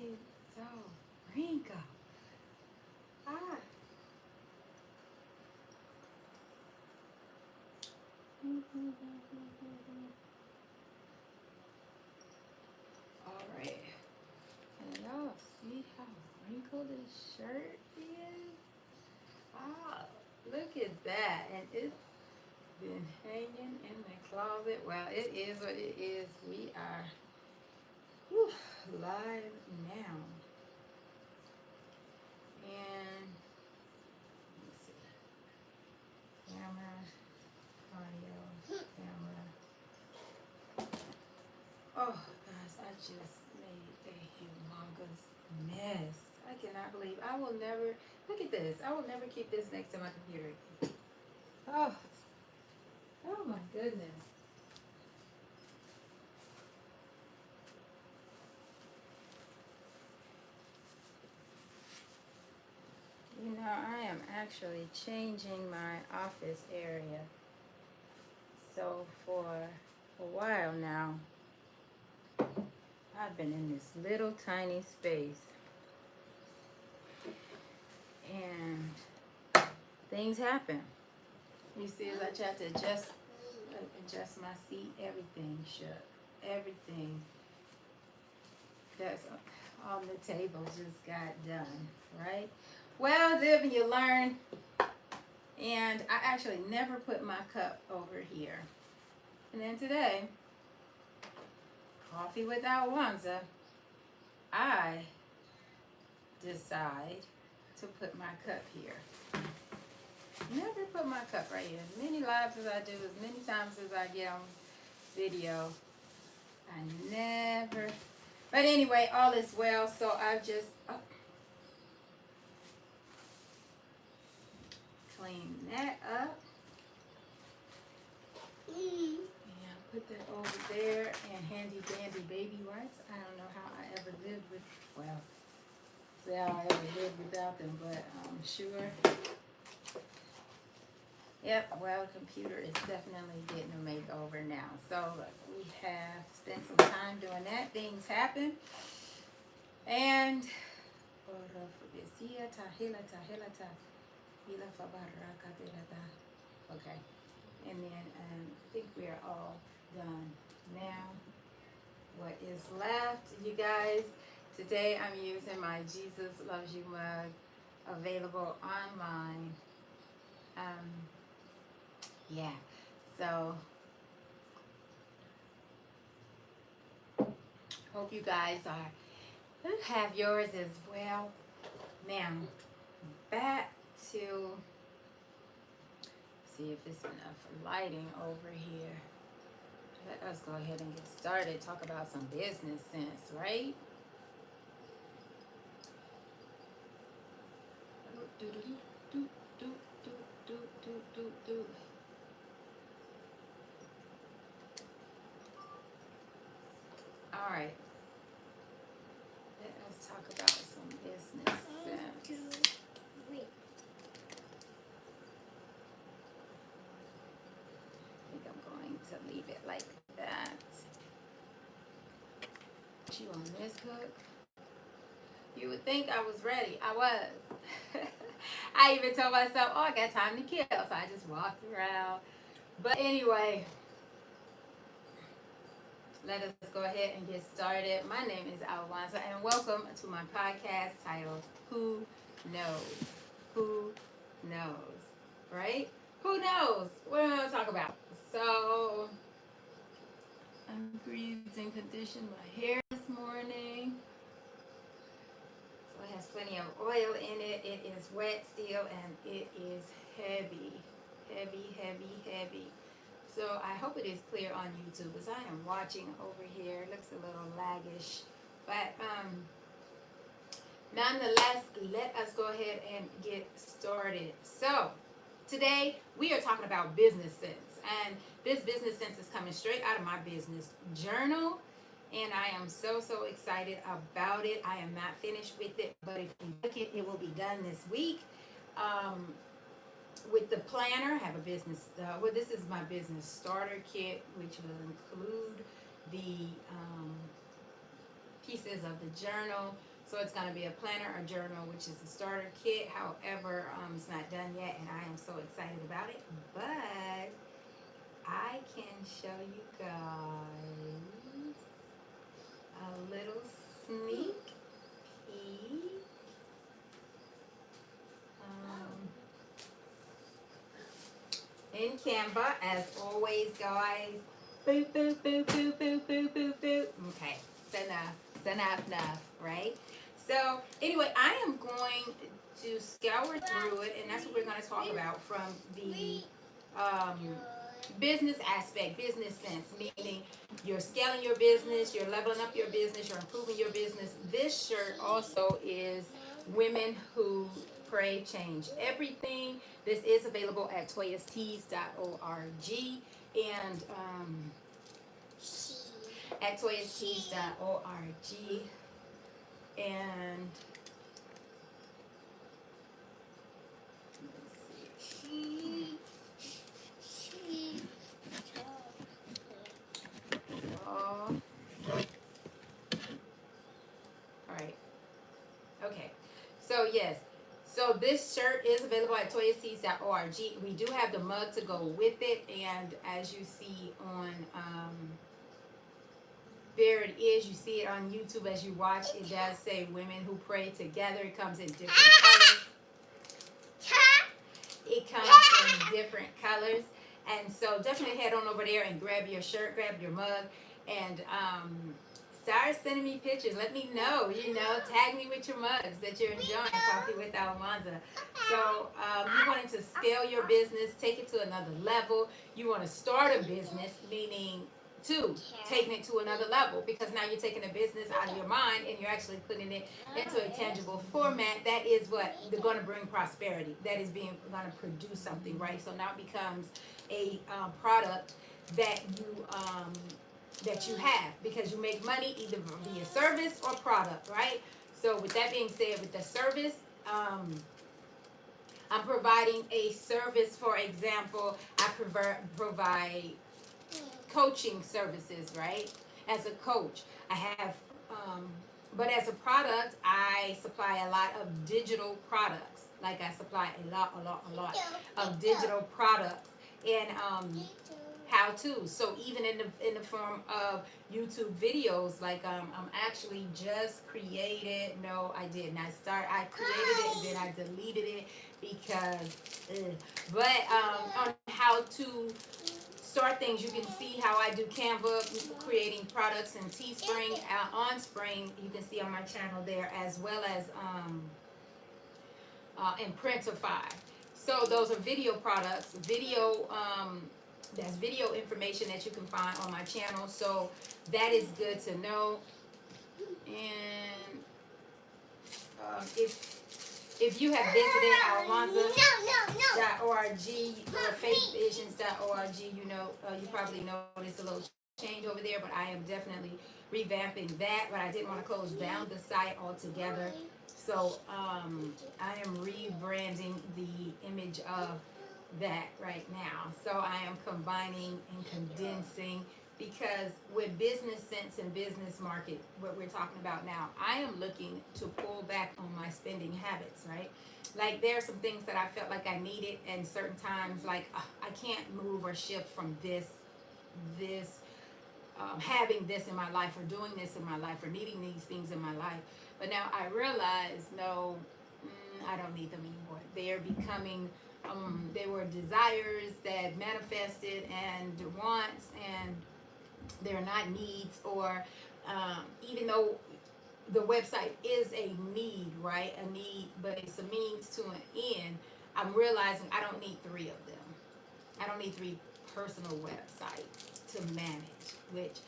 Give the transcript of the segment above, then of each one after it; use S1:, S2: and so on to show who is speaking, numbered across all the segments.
S1: it's so wrinkled. Ah. All right. Can y'all see how wrinkled this shirt is? Ah, look at that. And it's been hanging in the closet. Well, it is what it is. We are live now. And let me see. Camera, audio, camera. Oh, guys, I just made a humongous mess. I cannot believe I will never look at this. I will never keep this next to my computer. Oh, oh my goodness. You know, I am actually changing my office area. So for a while now, I've been in this little tiny space. And things happen. You see, as I try to adjust my seat, everything shook. Everything that's on the table just got done, right? Well, live and you learn. And I actually never put my cup over here. And then today, coffee with Alwonza, I decide to put my cup here. Never put my cup right here. As many lives as I do, as many times as I get on video, I never. But anyway, all is well. So I've just cleaned that up. And put that over there. And handy dandy baby wipes. I don't know how I ever lived with, well, say how I ever lived without them, but I'm sure. Yep, well, the computer is definitely getting a makeover now. So we have spent some time doing that. Things happen. And okay. And then I think we are all done now. What is left, you guys? Today I'm using my Jesus Loves You mug, available online. Yeah, so hope you guys have yours as well. Now, back to see if it's enough lighting over here. Let us go ahead and get started. Talk about some business sense, right? All right. Let us talk about some business sense. I think I'm going to leave it like that. You on this hook? You would think I was ready. I was. I even told myself, oh, I got time to kill. So I just walked around. But anyway, let us go ahead and get started. My name is Alwonza, and welcome to my podcast titled, Who Knows? Who Knows? Right? Who knows? What am I going to talk about? So, I'm greased and conditioned my hair this morning. So it has plenty of oil in it. It is wet still, and it is heavy. Heavy, heavy, heavy. So I hope it is clear on YouTube as I am watching over here. It looks a little laggish. But nonetheless, let us go ahead and get started. So today we are talking about business sense. And this business sense is coming straight out of my business journal. And I am so excited about it. I am not finished with it, but if you look at it, it will be done this week. With the planner, I have a business, well, this is my business starter kit, which will include the pieces of the journal, So it's going to be a planner, a journal, which is a starter kit. However, it's not done yet, and I am so excited about it. But I can show you guys a little sneak peek. In Canva, as always, guys. Boop, boop, boop, boop, boop, boop, boop, boop. Okay, it's enough, right? So, anyway, I am going to scour through it, and that's what we're going to talk about from the business aspect, business sense, meaning you're scaling your business, you're leveling up your business, you're improving your business. This shirt also is Women Who Pray Change Everything. This is available at toyastees.org and at toyastees.org and all right. Okay. So yes. So this shirt is available at toyastees.org. We do have the mug to go with it, and as you see on there it is. You see it on YouTube as you watch. It does say Women Who Pray Together. It comes in different colors. It comes in different colors. And so definitely head on over there and grab your shirt, grab your mug, and start sending me pictures. Let me know, tag me with your mugs that you're enjoying Coffee with Alwonza. So you wanted to scale your business, take it to another level. You want to start a business, meaning taking it to another level, because now you're taking a business out of your mind and you're actually putting it into a tangible format. That is what they're going to bring prosperity. That is going to produce something, right? So now it becomes a product that you have, because you make money either via service or product, right? So with that being said, with the service, I'm providing a service. For example, I provide coaching services, right? As a coach, I have, but as a product, I supply a lot of digital products. Like I supply a lot of digital products and how to. So even in the form of YouTube videos, like I'm actually just created. No, I didn't. I created it and then I deleted it because, but on how to start things. You can see how I do Canva, creating products in Teespring, on Spring. You can see on my channel there, as well as in Printify. So those are video products, that's video information that you can find on my channel. So that is good to know. And if you have visited alwonza.org or faithvisions.org, you probably noticed a little change over there, but I am definitely revamping that. But I didn't want to close down the site altogether. So I am rebranding the image of that right now. So I am combining and condensing, because with business sense and business market, what we're talking about now, I am looking to pull back on my spending habits, right? Like there are some things that I felt like I needed, and certain times like I can't move or shift from this having this in my life, or doing this in my life, or needing these things in my life. But now I realize, no, I don't need them anymore. They are becoming they were desires that manifested and wants, and they're not needs. Or even though the website is a need, right? A need, but it's a means to an end. I'm realizing I don't need three of them. I don't need three personal websites to manage, which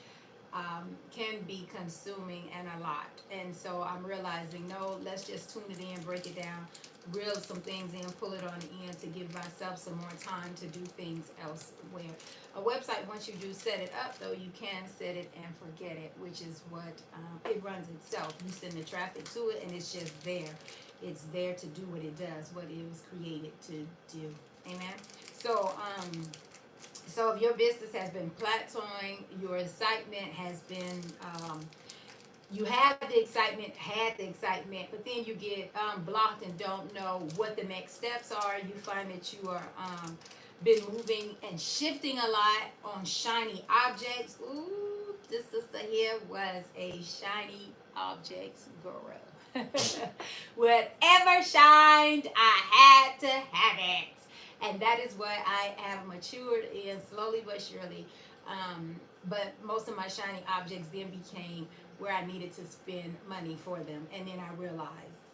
S1: can be consuming and a lot. And so I'm realizing, no, let's just tune it in, break it down, reel some things in, pull it on the end to give myself some more time to do things elsewhere. A website, once you do set it up, though, you can set it and forget it, which is what it runs itself. You send the traffic to it, and it's just there. It's there to do what it does, what it was created to do. Amen. So, so if your business has been plateauing, your excitement has been you have the excitement, had the excitement, but then you get blocked and don't know what the next steps are. You find that you are been moving and shifting a lot on shiny objects. Ooh, this sister here was a shiny objects girl. Whatever shined, I had to have it. And that is what I have matured in slowly but surely. But most of my shiny objects then became where I needed to spend money for them. And then I realized,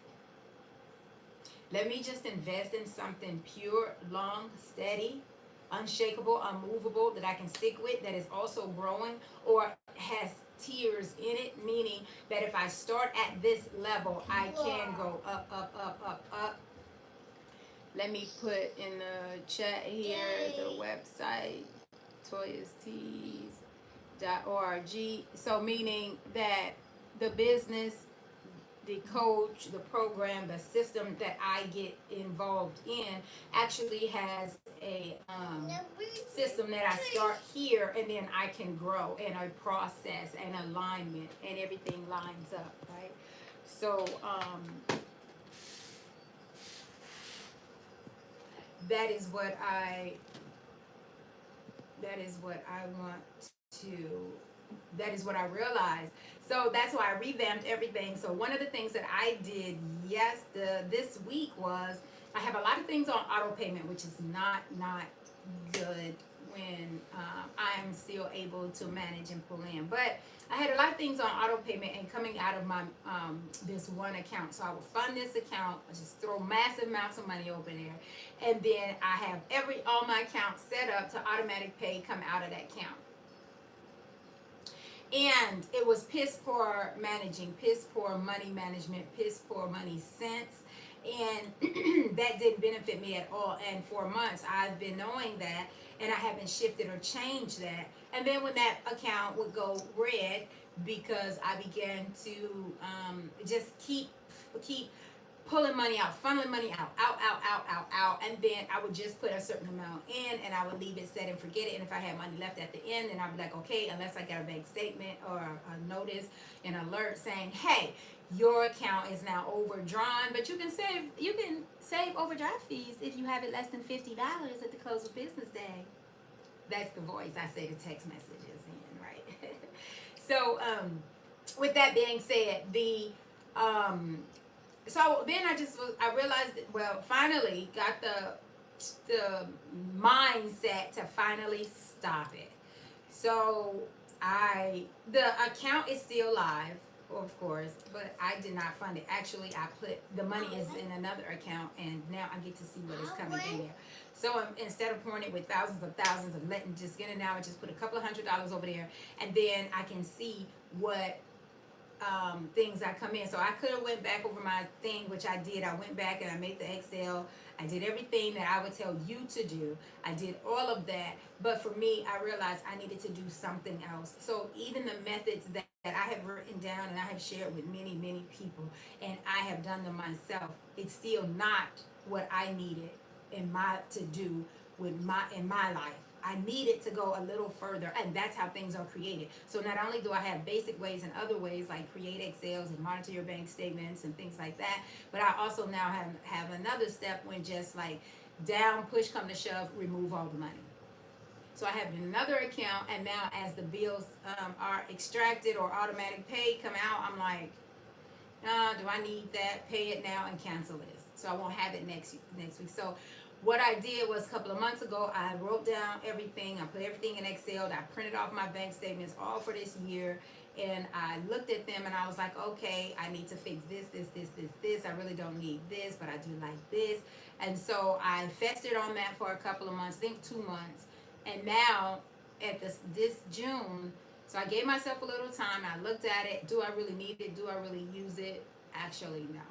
S1: let me just invest in something pure, long, steady, unshakable, unmovable that I can stick with, that is also growing or has tiers in it, meaning that if I start at this level, I can go up, up, up, up, up. Let me put in the chat here the website, toyastees.org. So meaning that the business, the coach, the program, the system that I get involved in actually has a system that I start here and then I can grow, and a process and alignment and everything lines up, right? So that is what I want to, that is what I realized. So that's why I revamped everything. So one of the things that I did this week was, I have a lot of things on auto payment, which is not good when I'm still able to manage and pull in. But I had a lot of things on auto payment and coming out of my this one account. So I would fund this account, I just throw massive amounts of money over there, and then I have all my accounts set up to automatic pay come out of that account. And it was piss poor managing, piss poor money management, piss poor money sense. And that didn't benefit me at all. And for months, I've been knowing that, and I haven't shifted or changed that. And then when that account would go red, because I began to just keep pulling money out, funneling money out, and then I would just put a certain amount in, and I would leave it set and forget it. And if I had money left at the end, then I'd be like, okay, unless I got a bank statement or a notice, an alert saying, hey, your account is now overdrawn, but you can save overdraft fees if you have it less than $50 at the close of business day. That's the voice I say the text messages in, right? So with that being said, so then I realized that, well, finally got the mindset to finally stop it. So the account is still live, of course, but I did not fund it. Actually, I put the money is in another account, and now I get to see what is coming in there. So instead of pouring it with thousands of letting just get it now, I just put a couple of $100 over there, and then I can see what things that come in. So I could have went back over my thing, which I did. I went back and I made the Excel. I did everything that I would tell you to do. I did all of that. But for me, I realized I needed to do something else. So even the methods that I have written down and I have shared with many, many people, and I have done them myself, it's still not what I needed in my life. I needed to go a little further, and that's how things are created. So not only do I have basic ways and other ways like create Excels and monitor your bank statements and things like that, but I also now have another step when just like down, push come to shove, remove all the money. So I have another account, and now as the bills are extracted or automatic pay come out, I'm like, do I need that? Pay it now and cancel this. So I won't have it next week. So what I did was a couple of months ago, I wrote down everything. I put everything in Excel. I printed off my bank statements all for this year. And I looked at them and I was like, okay, I need to fix this. I really don't need this, but I do like this. And so I festered on that for a couple of months, I think 2 months. And now at this June, so I gave myself a little time. I looked at it. Do I really need it? Do I really use it? Actually, no.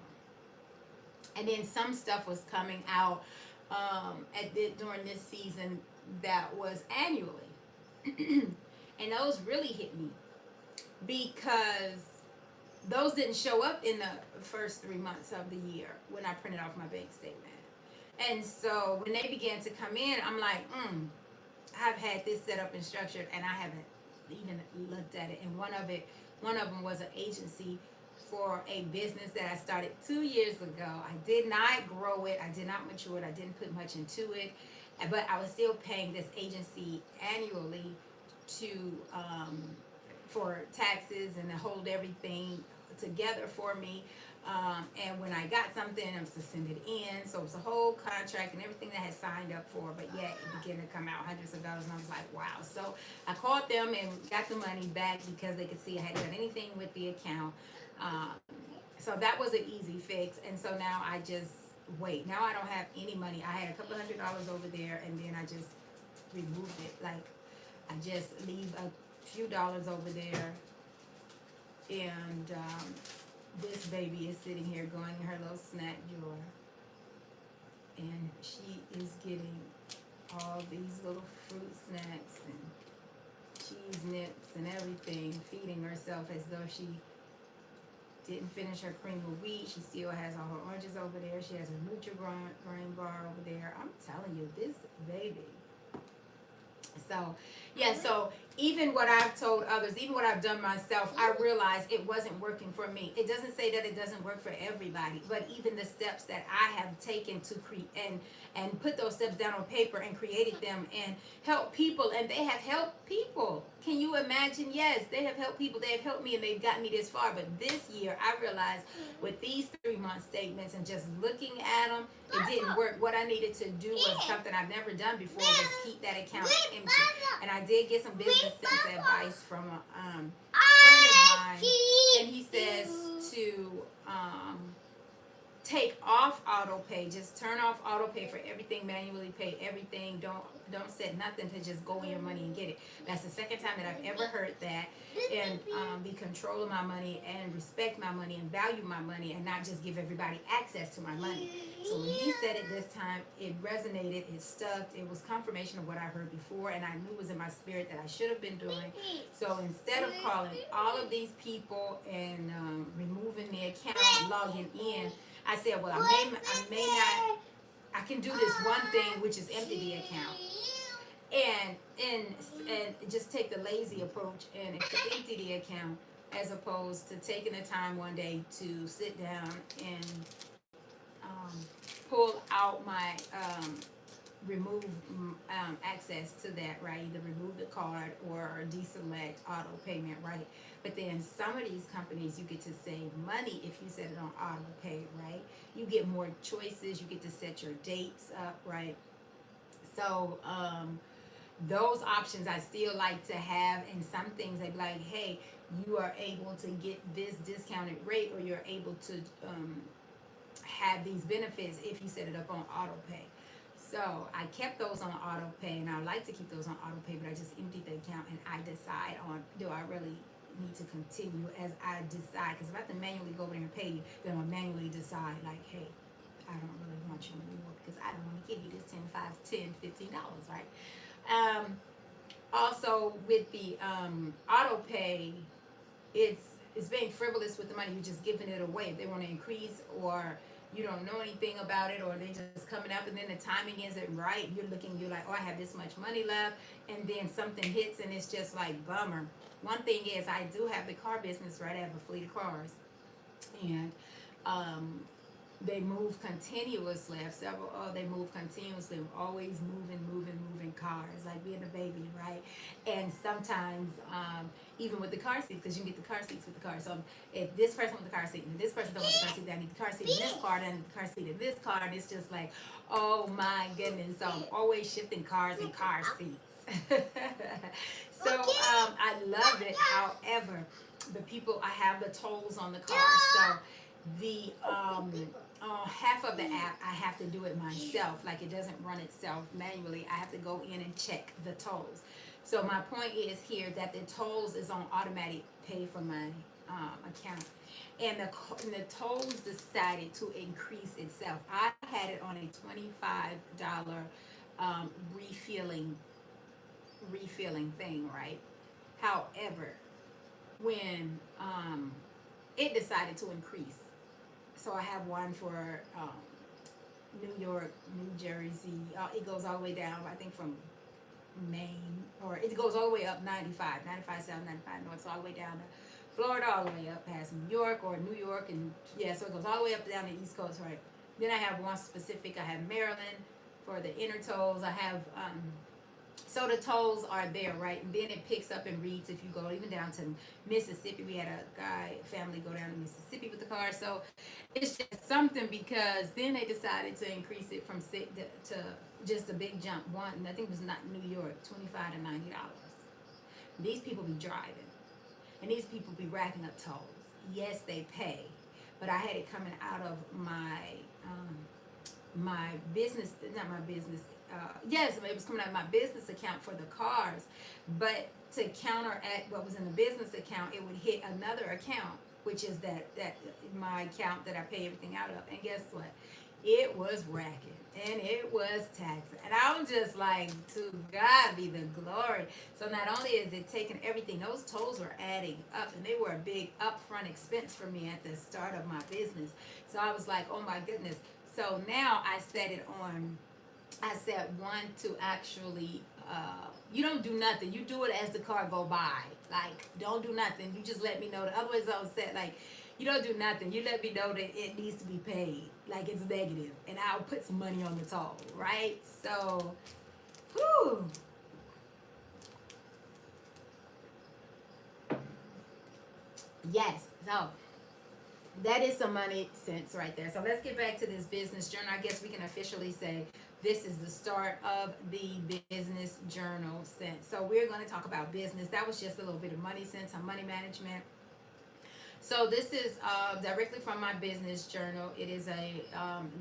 S1: And then some stuff was coming out during this season that was annually. And those really hit me because those didn't show up in the first 3 months of the year when I printed off my bank statement. And so when they began to come in, I'm like, I've had this set up and structured, and I haven't even looked at it. And one of it One of them was an agency for a business that I started 2 years ago. I did not grow it, I did not mature it, I didn't put much into it, but I was still paying this agency annually to for taxes and to hold everything together for me. And when I got something, I was to send it in. So it was a whole contract and everything that I had signed up for. But yet it began to come out hundreds of dollars. And I was like, wow. So I called them and got the money back because they could see I hadn't done anything with the account. Um, so that was an easy fix. And so now I just wait. Now I don't have any money. I had a couple $100 over there, and then I just removed it. Like, I just leave a few dollars over there, and this baby is sitting here going in her little snack drawer, and she is getting all these little fruit snacks and cheese nips and everything, feeding herself as though she didn't finish her cream of wheat. She still has all her oranges over there. She has her Nutri-Grain bar over there. I'm telling you, this baby. So, yeah, so even what I've told others, even what I've done myself, I realized it wasn't working for me. It doesn't say that it doesn't work for everybody, but even the steps that I have taken to create and put those steps down on paper and created them and helped people, and they have helped people. Can you imagine? Yes, they have helped people. They have helped me, and they've gotten me this far. But this year, I realized with these 3-month statements and just looking at them, it didn't work. What I needed to do was something I've never done before, was keep that account empty. And I did get some business sense advice from a friend of mine, and he says to take off auto pay. Just turn off auto pay for everything. Manually pay everything. Don't set nothing to just go in your money and get it. That's the second time that I've ever heard that. And be control of my money and respect my money and value my money and not just give everybody access to my money. So when he said it this time, it resonated, it stuck, it was confirmation of what I heard before, and I knew it was in my spirit that I should have been doing. So instead of calling all of these people and removing the account, logging in, I said, well, I may not, I can do this one thing, which is empty the account. And just take the lazy approach and empty the account, as opposed to taking the time one day to sit down and pull out my remove access to that, right? Either remove the card or deselect auto payment, right? But then some of these companies, you get to save money if you set it on auto pay, right? You get more choices. You get to set your dates up, right? So those options I still like to have. And some things they be like, hey, you are able to get this discounted rate, or you're able to have these benefits if you set it up on auto pay. So I kept those on auto pay, and I like to keep those on auto pay, but I just emptied the account, and I decide on, do I really need to continue as I decide? Because if I have to manually go over there and pay you, then I'll manually decide, like, hey, I don't really want you anymore because I don't want to give you this $10, $15, right? Also with the auto pay, it's being frivolous with the money. You're just giving it away. If they want to increase, or you don't know anything about it, or they just coming up and then the timing isn't right, you're like, oh, I have this much money left, and then something hits and it's just like, bummer. One thing is, I do have the car business, right? I have a fleet of cars, and they move continuously. I have several. They move continuously. I'm always moving cars, like being a baby, right? And sometimes, even with the car seats, because you can get the car seats with the car. So if this person wants the car seat, and this person don't want the car seat, then I need the car seat in this car, then I need the car seat in this car, and it's just like, oh my goodness. So I'm always shifting cars and car seats. So I love it. However, the people, I have the tolls on the car, so the half of the app I have to do it myself. Like, it doesn't run itself manually. I have to go in and check the tolls. So my point is here that the tolls is on automatic pay for my account, and the tolls decided to increase itself. I had it on a $25 refilling thing, right? However, when it decided to increase, so I have one for New York, New Jersey. It goes all the way down, I think, from Maine, or it goes all the way up 95 south, 95 north, so all the way down to Florida all the way up past New York or New York, and yeah, so it goes all the way up down the East Coast, right? Then I have one specific. I have Maryland for the inner tolls. I have so the tolls are there, right? And then it picks up and reads if you go even down to Mississippi. We had family go down to Mississippi with the car. So it's just something because then they decided to increase it from six to just a big jump. One, I think it was not New York, $25 to $90. These people be driving, and these people be racking up tolls. Yes, they pay, but I had it coming out of my business, not my business. Yes, it was coming out of my business account for the cars, but to counteract what was in the business account, it would hit another account, which is that my account that I pay everything out of. And guess what? It was racking and it was taxing, and I was just like, to God be the glory. So not only is it taking everything, those tolls were adding up, and they were a big upfront expense for me at the start of my business. So I was like, oh my goodness. So now I set one to actually, you don't do nothing. You do it as the car go by. Like, don't do nothing. You just let me know. Otherwise, I was set like, you don't do nothing. You let me know that it needs to be paid. Like, it's negative. And I'll put some money on the toll, right? So, whew. Yes. So, that is some money sense right there. So let's get back to this business journal. I guess we can officially say this is the start of the business journal sense. So we're going to talk about business. That was just a little bit of money sense on money management. So this is directly from my business journal. It is a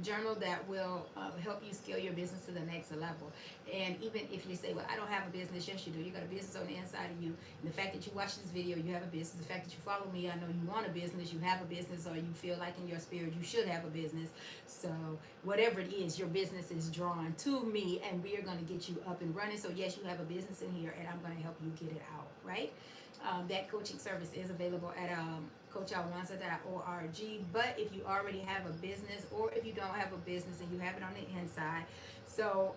S1: journal that will help you scale your business to the next level. And even if you say, well, I don't have a business, yes you do. You got a business on the inside of you. And the fact that you watch this video, you have a business. The fact that you follow me, I know you want a business, you have a business, or you feel like in your spirit you should have a business. So whatever it is, your business is drawn to me, and we are going to get you up and running. So yes, you have a business in here, and I'm going to help you get it out, right? That coaching service is available at coachalwonza.org. But if you already have a business, or if you don't have a business and you have it on the inside, so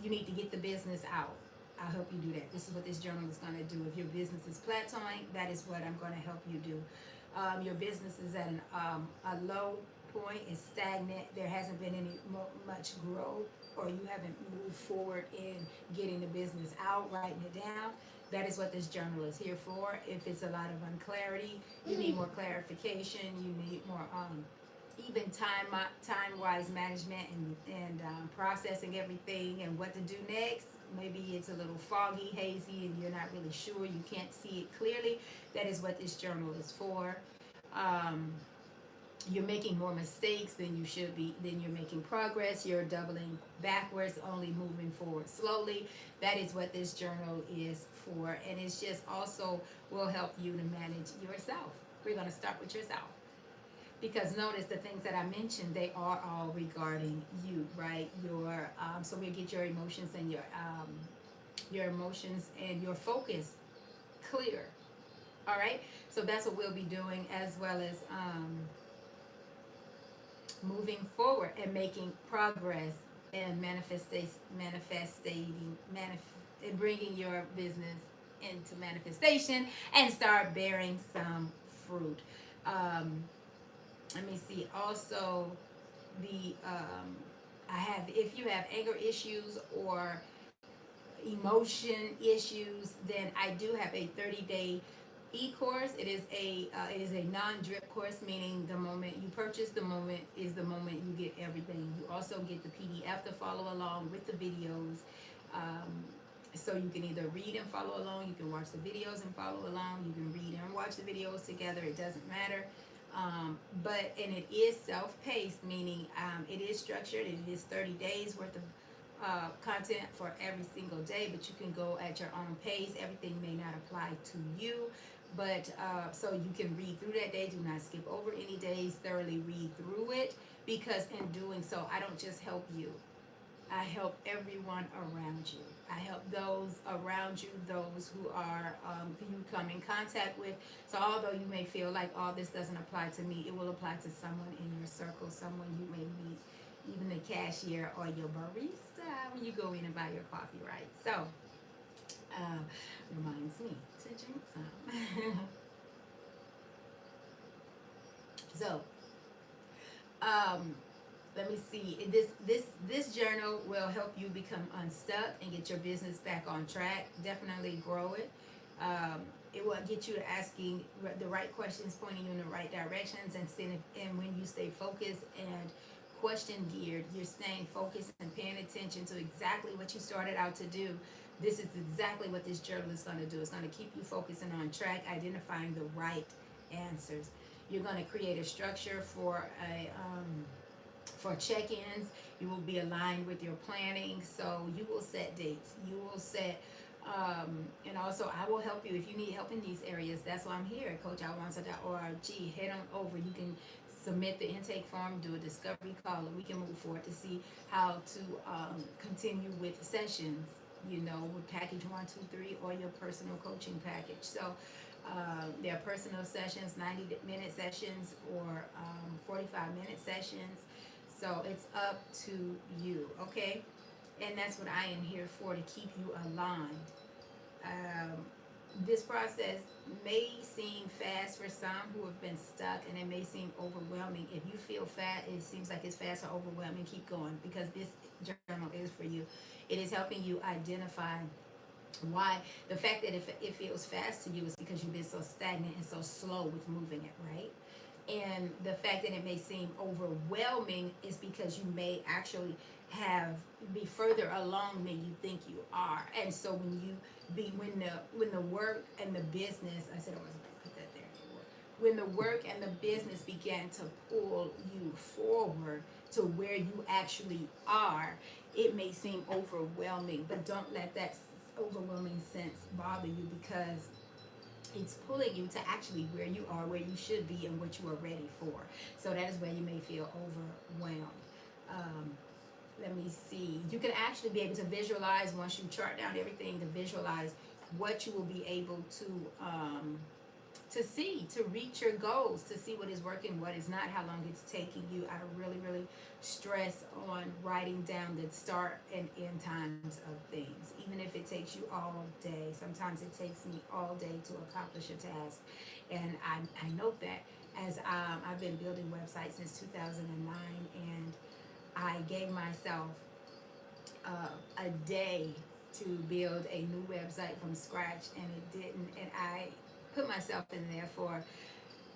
S1: you need to get the business out. I'll help you do that. This is what this journal is going to do. If your business is plateauing, that is what I'm going to help you do. Your business is at a low point, it's stagnant, there hasn't been any much growth, or you haven't moved forward in getting the business out, writing it down. That is what this journal is here for. If it's a lot of unclarity, you need more clarification, you need more even time-wise management and processing everything and what to do next. Maybe it's a little foggy, hazy, and you're not really sure, you can't see it clearly. That is what this journal is for. You're making more mistakes than you should be, then you're making progress, you're doubling backwards, only moving forward slowly. That is what this journal is for. And it's just also will help you to manage yourself. We're going to start with yourself, because notice the things that I mentioned, they are all regarding you, right? Your so we get your emotions and your focus clear. All right, so that's what we'll be doing, as well as moving forward and making progress and and bringing your business into manifestation and start bearing some fruit. Let me see. Also, if you have anger issues or emotion issues, then I do have a 30-day e-course. It is a non-drip course, meaning the moment you purchase, the moment is the moment you get everything. You also get the PDF to follow along with the videos. So you can either read and follow along, you can watch the videos and follow along, you can read and watch the videos together, it doesn't matter. And it is self-paced, meaning it is structured. It is 30 days worth of content for every single day, but you can go at your own pace. Everything may not apply to you, but so you can read through that day. Do not skip over any days. Thoroughly read through it, because in doing so, I don't just help you. I help everyone around you. I help those around you, those who you come in contact with. So although you may feel like, oh, this doesn't apply to me, it will apply to someone in your circle, someone you may meet, even the cashier or your barista when you go in and buy your coffee, right? So, reminds me to drink some. So, um, let me see. This journal will help you become unstuck and get your business back on track. Definitely grow it. It will get you to asking the right questions, pointing you in the right directions, and when you stay focused and question geared, you're staying focused and paying attention to exactly what you started out to do. This is exactly what this journal is going to do. It's going to keep you focused and on track, identifying the right answers. You're going to create a structure for check-ins. You will be aligned with your planning, so you will set dates. You will set and also I will help you if you need help in these areas. That's why I'm here at coachalwonza.org. Head on over. You can submit the intake form, do a discovery call, and we can move forward to see how to continue with sessions, with package 1, 2, 3, or your personal coaching package. So there are personal sessions, 90-minute sessions, or 45-minute sessions. So it's up to you, okay? And that's what I am here for, to keep you aligned. This process may seem fast for some who have been stuck, and it may seem overwhelming. If you feel it seems like it's fast or overwhelming, keep going, because this journal is for you. It is helping you identify why. The fact that if it feels fast to you is because you've been so stagnant and so slow with moving it, right? And the fact that it may seem overwhelming is because you may actually be further along than you think you are. And so when the work and the business, I said I wasn't going to put that there anymore. When the work and the business began to pull you forward to where you actually are, it may seem overwhelming, but don't let that overwhelming sense bother you, because it's pulling you to actually where you are, where you should be, and what you are ready for. So that is where you may feel overwhelmed. Let me see. You can actually be able to visualize, once you chart down everything, to visualize what you will be able to see, to reach your goals, to see what is working, what is not, how long it's taking you. I really, really stress on writing down the start and end times of things, even if it takes you all day. Sometimes it takes me all day to accomplish a task. And I note that as I've been building websites since 2009, and I gave myself a day to build a new website from scratch, and it didn't. And I put myself in there for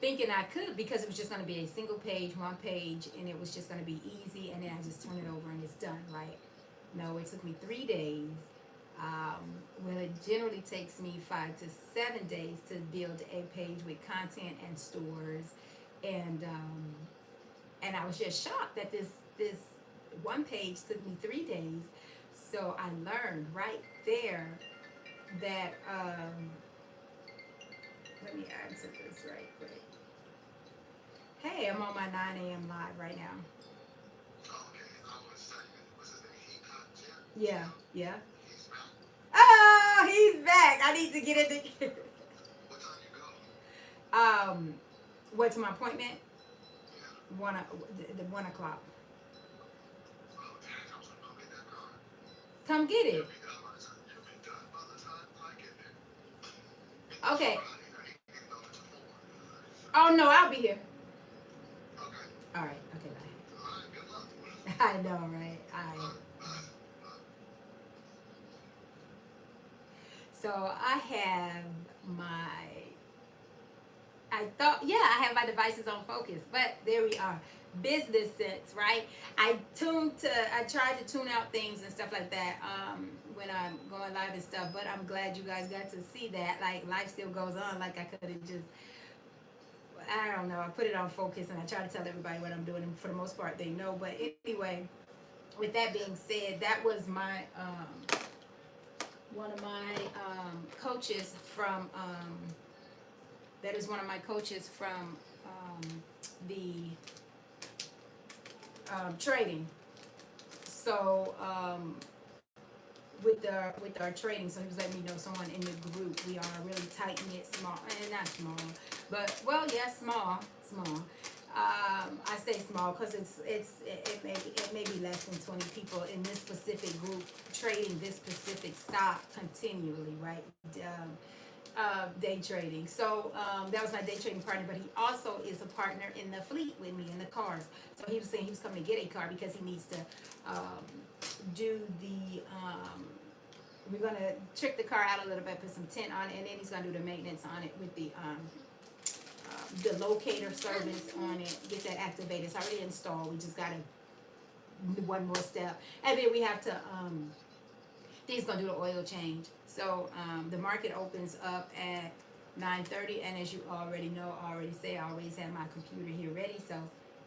S1: thinking I could, because it was just going to be a single page, one page, and it was just going to be easy, and then I just turn it over and it's done, right? No, it took me 3 days. Well, it generally takes me 5 to 7 days to build a page with content and stores, and I was just shocked that this one page took me 3 days. So I learned right there that let me answer this right quick. Hey, I'm on my 9 a.m. live right now. Yeah, yeah. Oh, he's back. I need to get in the. What's my appointment? 1 o'clock. Come get it. Okay. Oh no, I'll be here. All right. Okay. Bye. I know, right? So I have I have my devices on focus, but there we are. Business sense, right? I tried to tune out things and stuff like that when I'm going live and stuff, but I'm glad you guys got to see that. Like, life still goes on. Like, I could have just, I don't know, I put it on focus, and I try to tell everybody what I'm doing, and for the most part they know. But anyway, with that being said, that was my one of my coaches from the trading. So with our trading, so he was letting me know someone in the group. We are really tight knit, small, and not small, but well, yeah, small. I say small because it may be less than 20 people in this specific group trading this specific stock continually, right? day trading. So that was my day trading partner, but he also is a partner in the fleet with me in the cars. So he was saying he was coming to get a car because he needs to do the we're gonna trick the car out a little bit, put some tint on it, and then he's gonna do the maintenance on it with the locator service on it, get that activated. It's already installed. We just gotta do one more step, and then we have to he's gonna do the oil change. So the market opens up at 9:30, and as you already know, I always have my computer here ready. So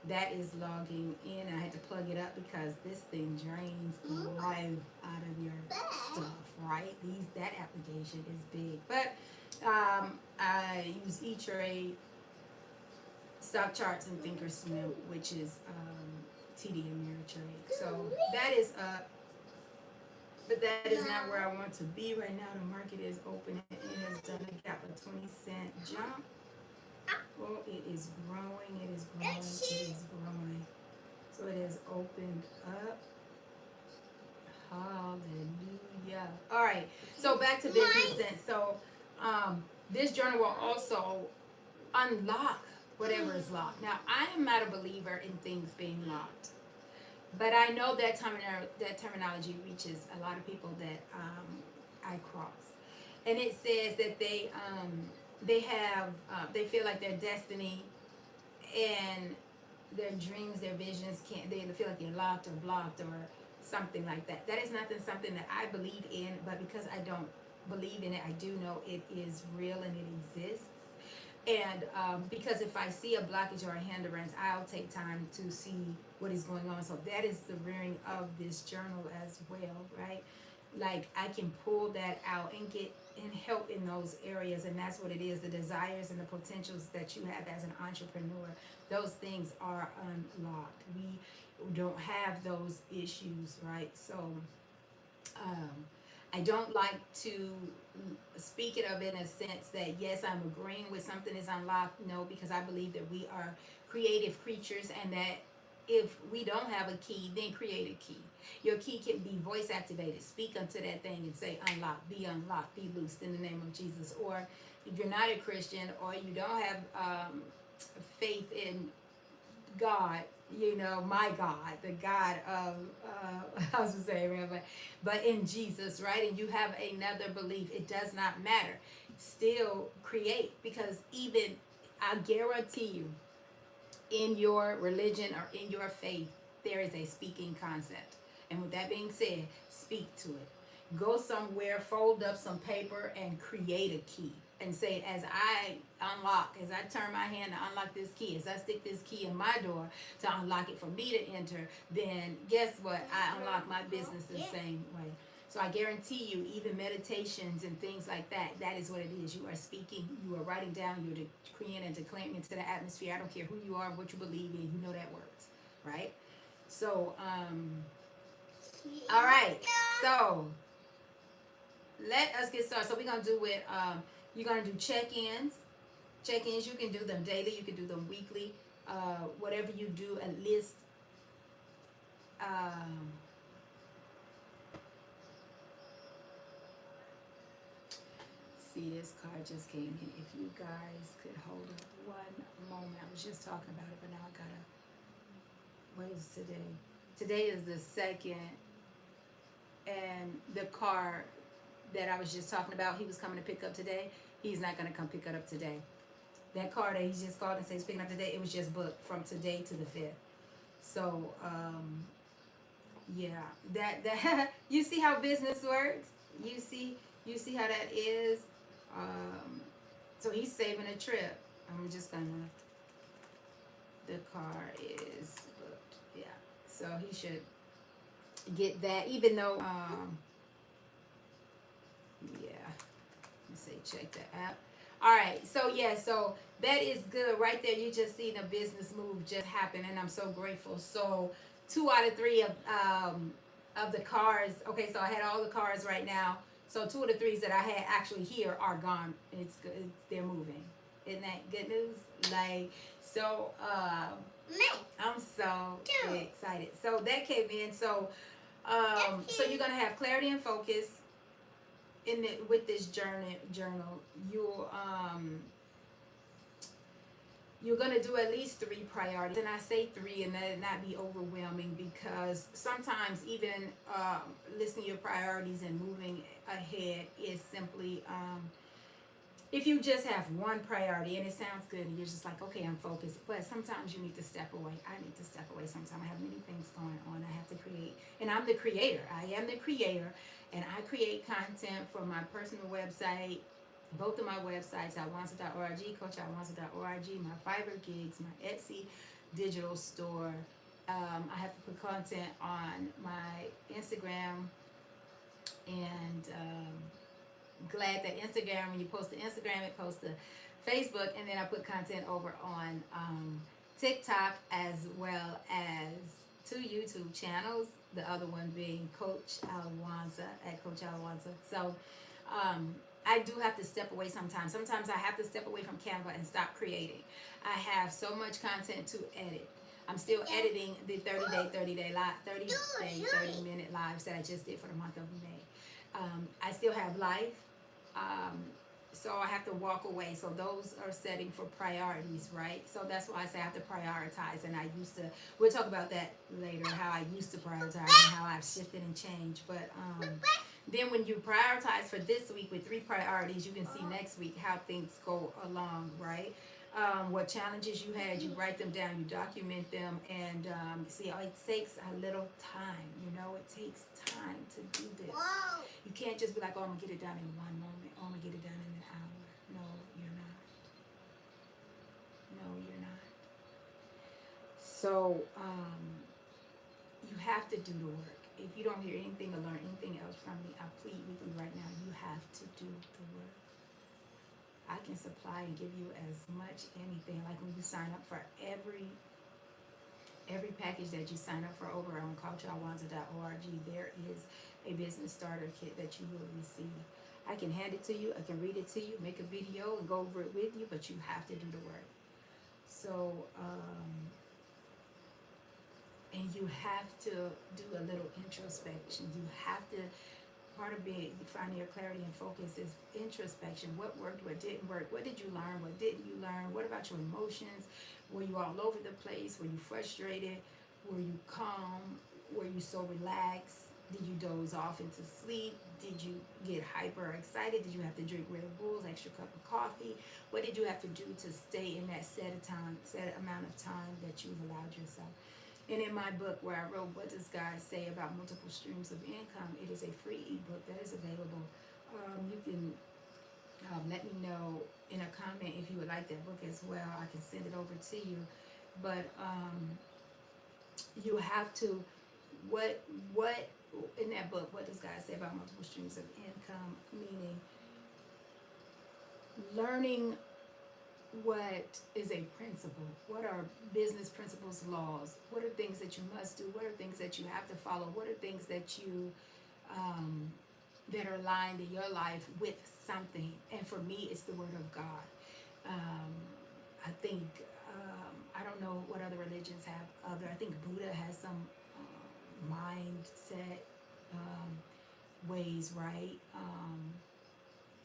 S1: that is logging in. I had to plug it up because this thing drains the life out of your stuff, right? That application is big, but I use E-Trade, stock charts, and Thinkorswim, which is TD Ameritrade. So that is up. But that is not where I want to be right now. The market is open. It has done a gap of 20-cent jump. Well, it is growing. It is growing. It is growing. So it has opened up. Hallelujah. All right. So back to business then. So this journal will also unlock whatever is locked. Now, I am not a believer in things being locked. But I know that terminology reaches a lot of people that I cross, and it says that they feel like their destiny and their dreams, their visions they feel like they're locked or blocked or something like that. That is something that I believe in, but because I don't believe in it, I do know it is real and it exists. And because if I see a blockage or a hindrance, I'll take time to see what is going on. So that is the rearing of this journal as well, right? Like I can pull that out and get and help in those areas. And that's what it is. The desires and the potentials that you have as an entrepreneur, those things are unlocked. We don't have those issues, right? So I don't like to speak it of in a sense that, yes, I'm agreeing with something is unlocked. No, because I believe that we are creative creatures and that if we don't have a key, then create a key. Your key can be voice activated. Speak unto that thing and say, unlocked, be loosed in the name of Jesus. Or if you're not a Christian or you don't have faith in God, my God, the God of, I was going to say, but in Jesus, right? And you have another belief, it does not matter. Still create, because even, I guarantee you, in your religion or in your faith, there is a speaking concept. And with that being said, speak to it. Go somewhere, fold up some paper, and create a key. And say, as I turn my hand to unlock this key, as I stick this key in my door to unlock it for me to enter, then guess what? I unlock my business the same way. So I guarantee you, even meditations and things like that, that is what it is. You are speaking, you are writing down, you're decreeing and declaring into the atmosphere. I don't care who you are, what you believe in, you know that works, right? So, all right. So, let us get started. So we're going to do it, you're going to do check-ins. Check-ins, you can do them daily, you can do them weekly. Whatever you do, at least see, this card just came in. If you guys could hold up one moment. I was just talking about it, but now I gotta, what is today? Today is the 2nd, and the car that I was just talking about, he was coming to pick up today. He's not going to come pick it up today. That car that he just called and said he's picking up today, it was just booked from today to the 5th. So, yeah, that you see how business works. You see how that is. So he's saving a trip. I'm just gonna. The car is booked. Yeah, so he should get that, even though yeah, let's say check the app. All right, so yeah, so that is good right there. You just seen a business move just happen, and I'm so grateful. So 2 out of 3 of the cars. Okay, so I had all the cars right now. So 2 of the 3s that I had actually here are gone. It's good. They're moving. Isn't that good news? Like, so I'm so excited. So that came in. So so you're gonna have clarity and focus. with this journal, you're going to do at least 3 priorities. And I say 3 and let it not be overwhelming, because sometimes even listing your priorities and moving ahead is simply, if you just have one priority and it sounds good and you're just like, okay, I'm focused, but sometimes you need to step away. I need to step away sometimes. I have many things going on. I have to create, and I'm the creator. I am the creator, and I create content for my personal website, both of my websites, alwonza.org, coachalwonza.org, my Fiverr gigs, my Etsy digital store. I have to put content on my Instagram, and glad that Instagram, when you post to Instagram, it posts to Facebook, and then I put content over on TikTok, as well as 2 YouTube channels, the other one being Coach Alwonza, at Coach Alwonza. So I do have to step away sometimes. Sometimes I have to step away from Canva and stop creating. I have so much content to edit. I'm still editing the 30-minute lives that I just did for the month of May. I still have life, so I have to walk away. So those are setting for priorities, right? So that's why I say I have to prioritize. And I used to, we'll talk about that later, how I used to prioritize and how I've shifted and changed. But then when you prioritize for this week with 3 priorities, you can see next week how things go along, right? What challenges you had, you write them down, you document them, and see, it takes a little time, it takes time to do this. You can't just be like, oh, I'm going to get it done in 1 moment, oh, I'm going to get it done in an hour. No, you're not. No, you're not. So, you have to do the work. If you don't hear anything or learn anything else from me, I plead with you right now, you have to do the work. I can supply and give you as much anything. Like when you sign up for every package that you sign up for over on coachalwonza.org, there is a business starter kit that you will receive. I can hand it to you, I can read it to you, make a video and go over it with you, but you have to do the work. So, and you have to do a little introspection. You have to, part of finding your clarity and focus is introspection. What worked, what didn't work? What did you learn? What didn't you learn? What about your emotions? Were you all over the place? Were you frustrated? Were you calm? Were you so relaxed? Did you doze off into sleep? Did you get hyper excited? Did you have to drink Red Bulls, extra cup of coffee? What did you have to do to stay in that set amount of time that you've allowed yourself? And in my book where I wrote, What Does God Say About Multiple Streams of Income? It is a free ebook that is available. You can let me know in a comment if you would like that book as well. I can send it over to you. But you have to, what in that book, What Does God Say About Multiple Streams of Income? Meaning learning what is a principle, what are business principles, laws, what are things that you must do, what are things that you have to follow, what are things that you that are aligned in your life with something. And for me, it's the Word of God. I think I don't know what other religions have I think Buddha has some mindset ways, right?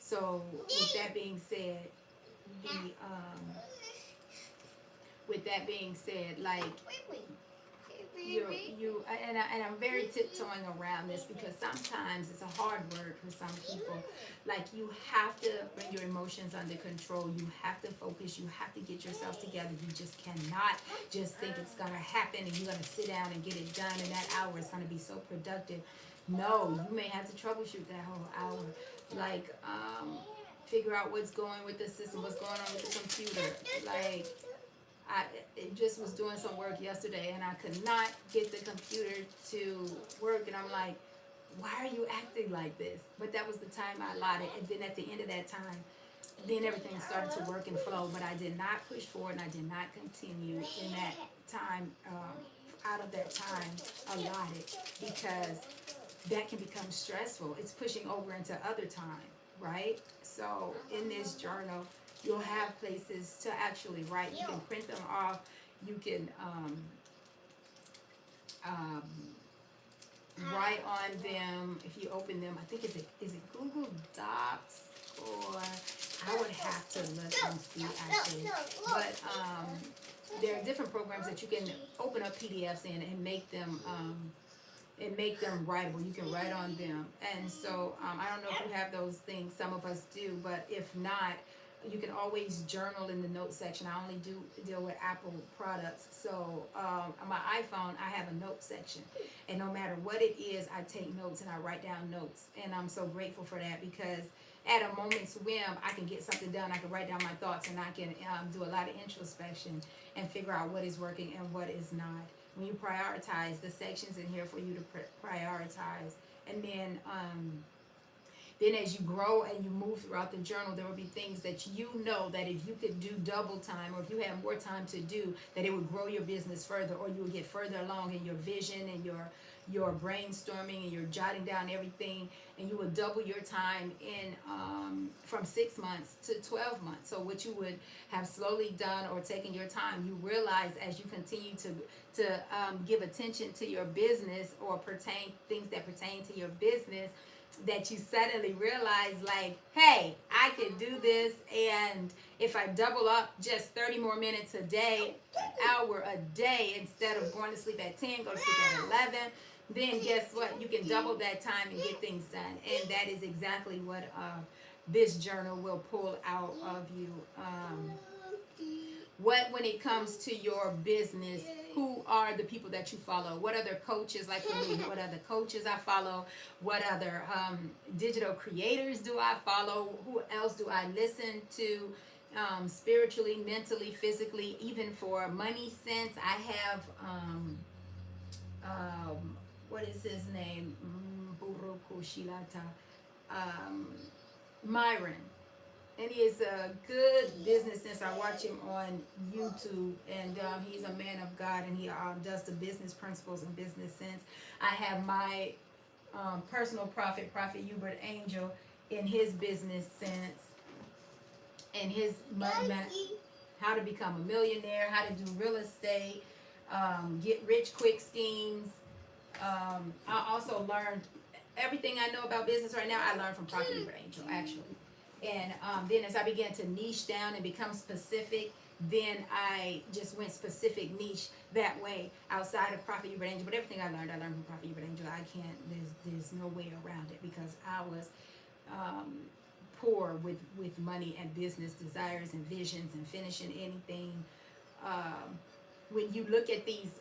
S1: So with that being said, like I'm very tiptoeing around this because sometimes it's a hard word for some people. Like you have to bring your emotions under control. You have to focus. You have to get yourself together. You just cannot just think it's gonna happen and you're gonna sit down and get it done and that hour is gonna be so productive. No, you may have to troubleshoot that whole hour. Like figure out what's going with the system, what's going on with the computer. Like I just was doing some work yesterday and I could not get the computer to work, and I'm like, why are you acting like this? But that was the time I allotted, and then at the end of that time, then everything started to work and flow. But I did not push forward and I did not continue in that time, out of that time allotted, because that can become stressful. It's pushing over into other time, right? So in this journal, you'll have places to actually write. You can print them off. You can write on them. If you open them, I think is it Google Docs, or I would have to look and see actually. But there are different programs that you can open up PDFs in and make them writable. You can write on them. And so I don't know if you have those things. Some of us do, but if not, you can always journal in the notes section. I only do deal with Apple products. So on my iPhone, I have a note section. And no matter what it is, I take notes and I write down notes. And I'm so grateful for that, because at a moment's whim, I can get something done. I can write down my thoughts, and I can do a lot of introspection and figure out what is working and what is not. When you prioritize, the sections in here for you to prioritize. And then as you grow and you move throughout the journal, there will be things that you know that if you could do double time, or if you had more time to do, that it would grow your business further, or you would get further along in your vision and your brainstorming, and you're jotting down everything, and you would double your time in from 6 months to 12 months. So what you would have slowly done or taken your time, you realize as you continue to give attention to your business, or things that pertain to your business, that you suddenly realize, like, hey, I could do this, and if I double up just 30 more minutes a day, an hour a day, instead of going to sleep at 10, go to sleep at 11, then guess what? You can double that time and get things done. And that is exactly what this journal will pull out of you. When it comes to your business, who are the people that you follow? What other coaches, like for me, what other coaches I follow? What other digital creators do I follow? Who else do I listen to spiritually, mentally, physically, even for money sense? I have, what is his name? Buruku Shilata. Myron. And he is a good business sense. I watch him on YouTube, and he's a man of God, and he does the business principles and business sense. I have my personal Prophet Hubert Angel, in his business sense, and his money, how to become a millionaire, how to do real estate, get rich quick schemes. I also learned everything I know about business right now. I learned from Prophet Hubert Angel, actually. And then as I began to niche down and become specific, then I just went specific niche that way outside of Prophet Hubert Angel. But everything I learned from Prophet Hubert Angel. I can't, there's no way around it, because I was poor with money and business desires and visions and finishing anything. When you look at these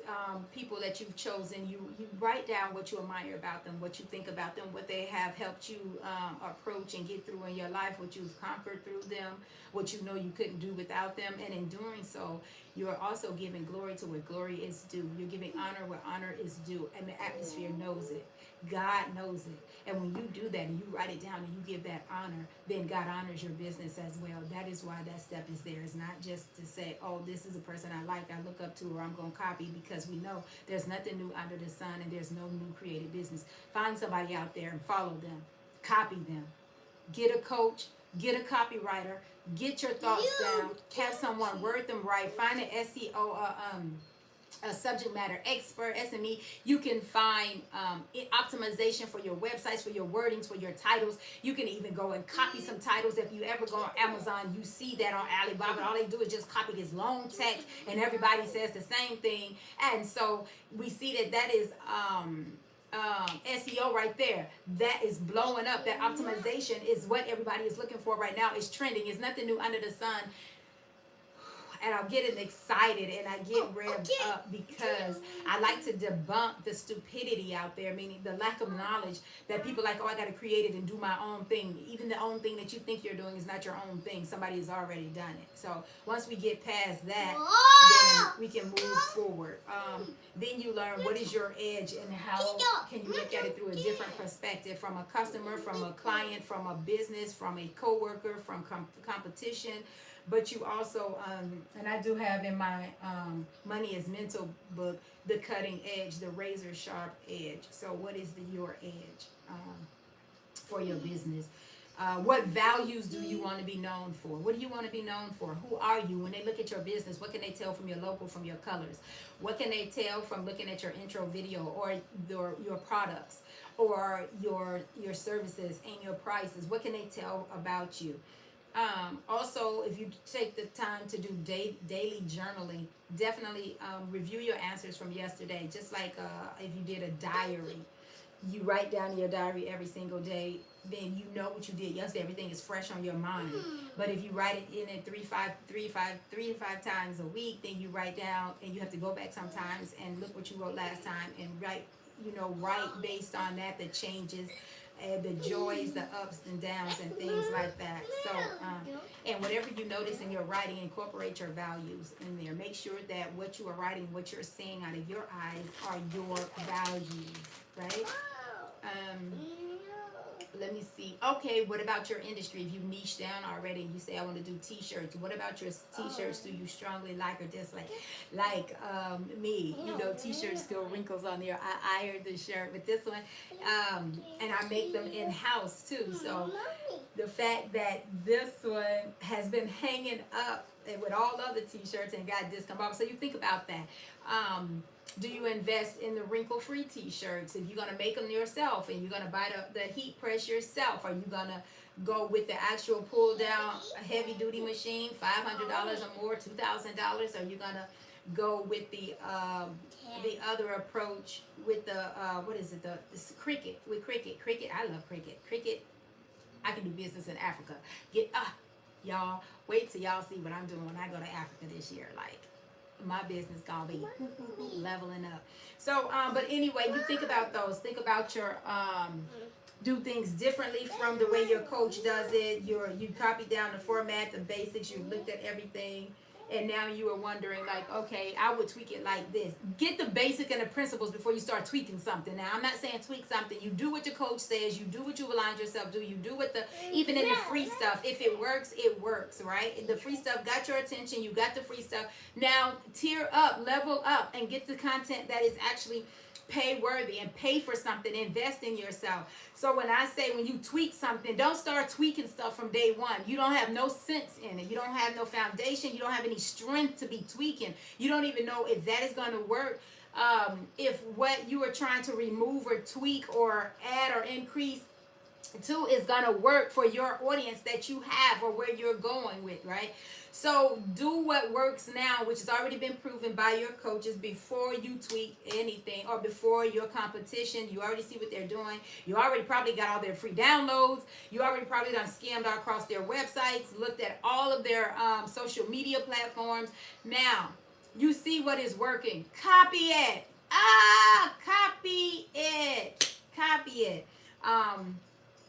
S1: people that you've chosen, you write down what you admire about them, what you think about them, what they have helped you approach and get through in your life, what you've conquered through them, what you know you couldn't do without them. And in doing so, you're also giving glory to where glory is due. You're giving honor where honor is due. And the atmosphere knows it. God knows it. And when you do that and you write it down and you give that honor, then God honors your business as well. That is why that step is there. It's not just to say, oh, this is a person I like, I look up to, or I'm going to copy, because we know there's nothing new under the sun, and there's no new creative business. Find somebody out there and follow them. Copy them. Get a coach. Get a copywriter. Get your thoughts down. Have someone word them right. Find an SEO, a subject matter expert, SME. You can find optimization for your websites, for your wordings, for your titles. You can even go and copy some titles. If you ever go on Amazon, you see that on Alibaba. All they do is just copy this long text, and everybody says the same thing. And so we see that is SEO right there. That is blowing up. That optimization is what everybody is looking for right now. It's trending. It's nothing new under the sun. And I'm getting excited and I get revved up, because I like to debunk the stupidity out there, meaning the lack of knowledge that people like, oh, I got to create it and do my own thing. Even the own thing that you think you're doing is not your own thing. Somebody has already done it. So once we get past that, then we can move forward. Then you learn what is your edge and how can you look at it through a different perspective, from a customer, from a client, from a business, from a coworker, from competition. But you also, and I do have in my Money is Mental book, the cutting edge, the razor sharp edge. So what is your edge for your business? What values do you want to be known for? What do you want to be known for? Who are you? When they look at your business, what can they tell from your logo, from your colors? What can they tell from looking at your intro video, or your products, or your services and your prices? What can they tell about you? Also, if you take the time to do daily journaling, definitely review your answers from yesterday. Just like if you did a diary, you write down in your diary every single day, then you know what you did yesterday. Everything is fresh on your mind. But if you write it in it three to five times a week, then you write down, and you have to go back sometimes and look what you wrote last time and write based on that, the changes, the joys, the ups and downs, and things like that. So, and whatever you notice in your writing, incorporate your values in there. Make sure that what you are writing, what you're seeing out of your eyes, are your values, right? Let me see. Okay, what about your industry? If you niche down already and you say, I want to do t-shirts, what about your t-shirts? Do you strongly like or dislike? Like me, t-shirts still wrinkles on there. I ironed the shirt, but this one, and I make them in-house too. So the fact that this one has been hanging up with all other t-shirts and got discount, so you think about that. Do you invest in the wrinkle-free t-shirts? If you're going to make them yourself and you're going to buy the heat press yourself, are you going to go with the actual pull-down heavy-duty machine, $500 or more, $2,000? Are you going to go with the other approach with the, this Cricut? With Cricut, I love Cricut, I can do business in Africa. Y'all, wait till y'all see what I'm doing when I go to Africa this year. Like, my business gonna be leveling up. So but anyway, you think about those. Think about your do things differently from the way your coach does it. You copied down the format, the basics, you looked at everything, and now you are wondering, like, okay, I would tweak it like this. Get the basic and the principles before you start tweaking something. Now, I'm not saying tweak something. You do what your coach says. You do what you aligned yourself to. You do what even in the free stuff. If it works, right? The free stuff got your attention. You got the free stuff. Now, tier up, level up, and get the content that is actually pay worthy and pay for something. Invest in yourself. So when I say when you tweak something, don't start tweaking stuff from day one. You don't have no sense in it. You don't have no foundation. You don't have any strength to be tweaking. You don't even know if that is going to work. If what you are trying to remove or tweak or add or increase to is going to work for your audience that you have or where you're going with, right? So do what works now, which has already been proven by your coaches, before you tweak anything or before your competition. You already see what they're doing. You already probably got all their free downloads. You already probably done scammed across their websites, looked at all of their social media platforms. Now, you see what is working. Copy it. Copy it. Copy it.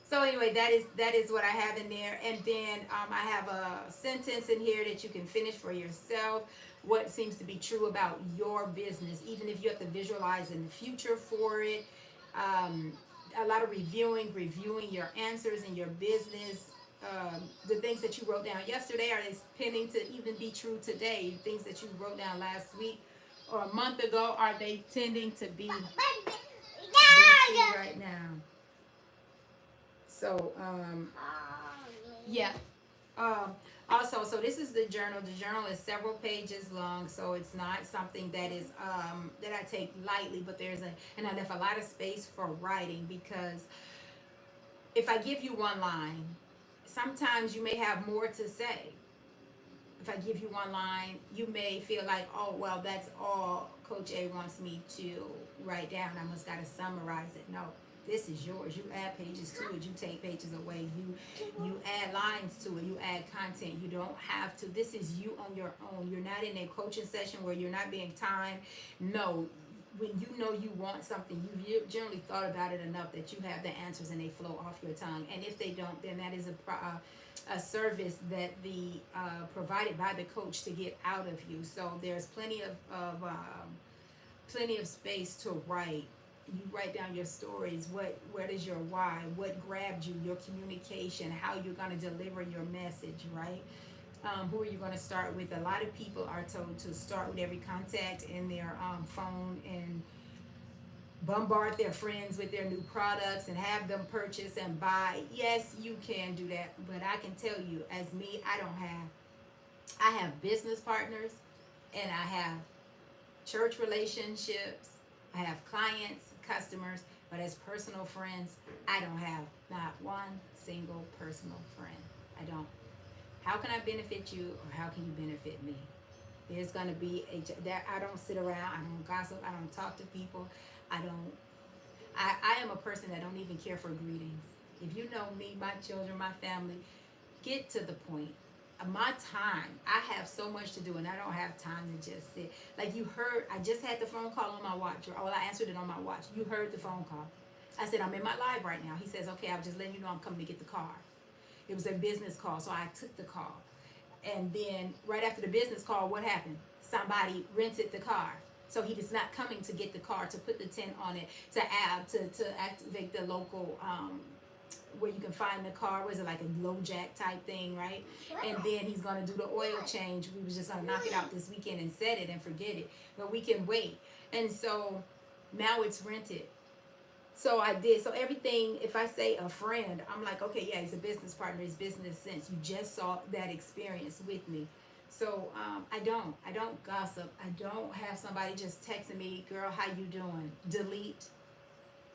S1: So anyway, that is what I have in there. And then I have a sentence in here that you can finish for yourself. What seems to be true about your business, even if you have to visualize in the future for it. A lot of reviewing your answers in your business. The things that you wrote down yesterday, are they pending to even be true today? Things that you wrote down last week or a month ago, are they tending to be true right now? So, yeah. Also, so this is the journal. The journal is several pages long, so it's not something that is that I take lightly. But and I left a lot of space for writing, because if I give you one line, sometimes you may have more to say. If I give you one line, you may feel like, oh, well, that's all Coach A wants me to write down. I must gotta summarize it. No. This is yours. You add pages to it. You take pages away. You add lines to it. You add content. You don't have to. This is you on your own. You're not in a coaching session where you're not being timed. No. When you know you want something, you've generally thought about it enough that you have the answers and they flow off your tongue. And if they don't, then that is a service that provided by the coach to get out of you. So there's plenty of space to write. You write down your stories. What is your why? What grabbed you? Your communication. How you're going to deliver your message, right? Who are you going to start with? A lot of people are told to start with every contact in their phone and bombard their friends with their new products and have them purchase and buy. Yes, you can do that, but I can tell you, as me, I have business partners, and I have church relationships, I have clients, customers, but as personal friends, I don't have not one single personal friend. I don't. How can I benefit you, or how can you benefit me? There's gonna be that I don't sit around, I don't gossip, I don't talk to people, I don't. I am a person that don't even care for greetings. If you know me, my children, my family, get to the point. My time, I have so much to do, and I don't have time to just sit. Like you heard, I just had the phone call on my watch, or I answered it on my watch. You heard the phone call. I said, I'm in my live right now. He says, okay, I'm just letting you know I'm coming to get the car. It was a business call, so I took the call. And then right after the business call, what happened? Somebody rented the car. So he is not coming to get the car, to put the tent on it, to activate the local where you can find the car. Was it like a low jack type thing, right? And then he's gonna do the oil change. We was just gonna knock it out this weekend and set it and forget it. But we can wait. And so now it's rented. So I did. So everything, if I say a friend, I'm like, okay, yeah, he's a business partner, he's business sense. You just saw that experience with me. So I don't gossip. I don't have somebody just texting me, girl, how you doing? Delete.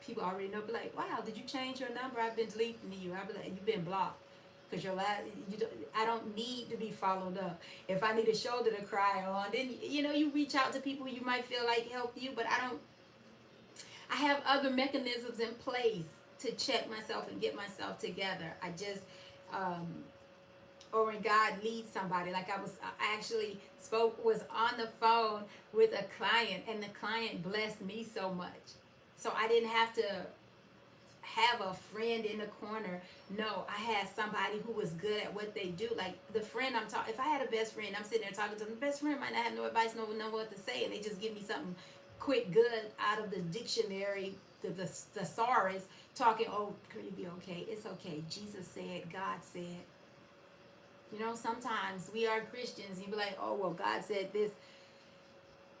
S1: People already know, be like, wow, did you change your number? I've been deleting you. I've been like, you've been blocked. Because I don't need to be followed up. If I need a shoulder to cry on, then, you reach out to people you might feel like help you, but I have other mechanisms in place to check myself and get myself together. I just, or when God leads somebody, like I actually was on the phone with a client, and the client blessed me so much. So I didn't have to have a friend in the corner. No, I had somebody who was good at what they do. Like the friend I'm talking, if I had a best friend, I'm sitting there talking to them, the best friend might not have no advice, no what to say, and they just give me something quick, good out of the dictionary, the thesaurus, talking, oh, could you be okay? It's okay. Jesus said, God said. Sometimes we are Christians, and you be like, oh, well, God said this.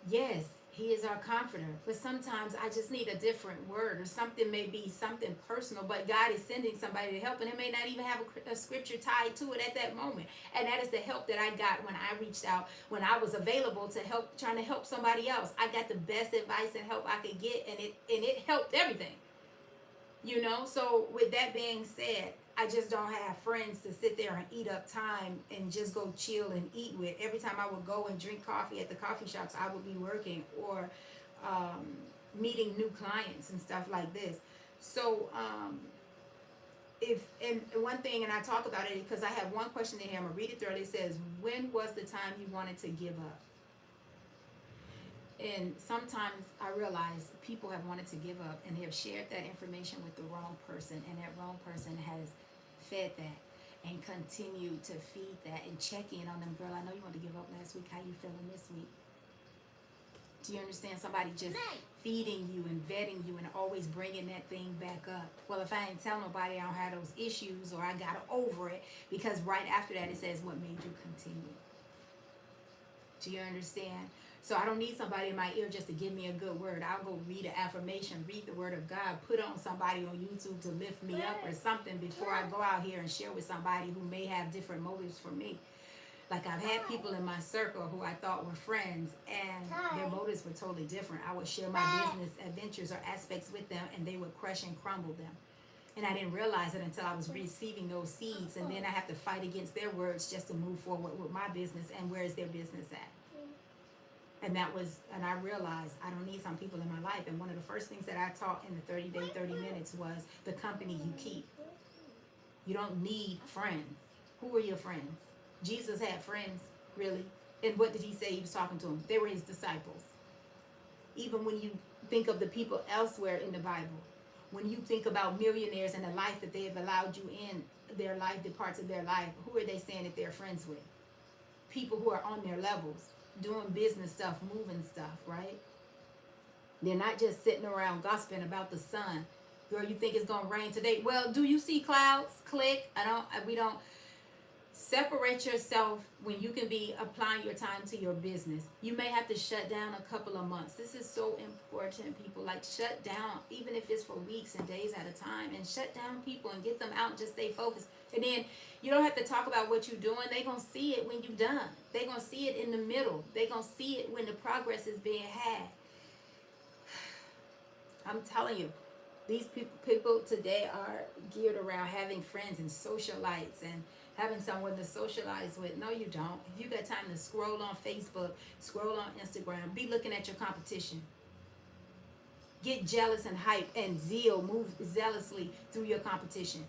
S1: Yes, he is our comforter. But sometimes I just need a different word, or something may be something personal, but God is sending somebody to help, and it may not even have a scripture tied to it at that moment. And that is the help that I got when I reached out, when I was available to help, trying to help somebody else. I got the best advice and help I could get, and it helped everything. So with that being said, I just don't have friends to sit there and eat up time and just go chill and eat with. Every time I would go and drink coffee at the coffee shops, I would be working or meeting new clients and stuff like this. So and one thing, and I talk about it because I have one question in here, I'm going to read it through. It says, when was the time you wanted to give up? And sometimes I realize people have wanted to give up and have shared that information with the wrong person, and that wrong person has fed that and continued to feed that and check in on them. Girl, I know you wanted to give up last week. How you feeling this week? Do you understand? Somebody just feeding you and vetting you and always bringing that thing back up. Well, if I ain't tell nobody I don't have those issues, or I got over it, because right after that it says, what made you continue? Do you understand? So I don't need somebody in my ear just to give me a good word. I'll go read an affirmation, read the word of God, put on somebody on YouTube to lift me up or something before I go out here and share with somebody who may have different motives for me. Like I've had people in my circle who I thought were friends, and their motives were totally different. I would share my business adventures or aspects with them, and they would crush and crumble them. And I didn't realize it until I was receiving those seeds, and then I have to fight against their words just to move forward with my business. And where is their business at? And I realized I don't need some people in my life. And one of the first things that I taught in the 30 minutes was the company you keep. You don't need friends. Who are your friends? Jesus had friends, really. And what did he say he was talking to them? They were his disciples. Even when you think of the people elsewhere in the Bible, when you think about millionaires and the life that they have allowed you in their life, the parts of their life, who are they saying that they're friends with? People who are on their levels, doing business stuff, moving stuff, right? They're not just sitting around gossiping about the sun. Girl, you think it's gonna rain today? Well, do you see clouds? Click. We don't. Separate yourself when you can be applying your time to your business. You may have to shut down a couple of months. This is so important, people. Like, shut down, even if it's for weeks and days at a time, and shut down people and get them out and just stay focused. And then you don't have to talk about what you're doing. They're going to see it when you're done. They're going to see it in the middle. They're going to see it when the progress is being had. I'm telling you, these people today are geared around having friends and socialites and having someone to socialize with. No, you don't. If you got time to scroll on Facebook, scroll on Instagram, be looking at your competition. Get jealous and hype and zeal, move zealously through your competition.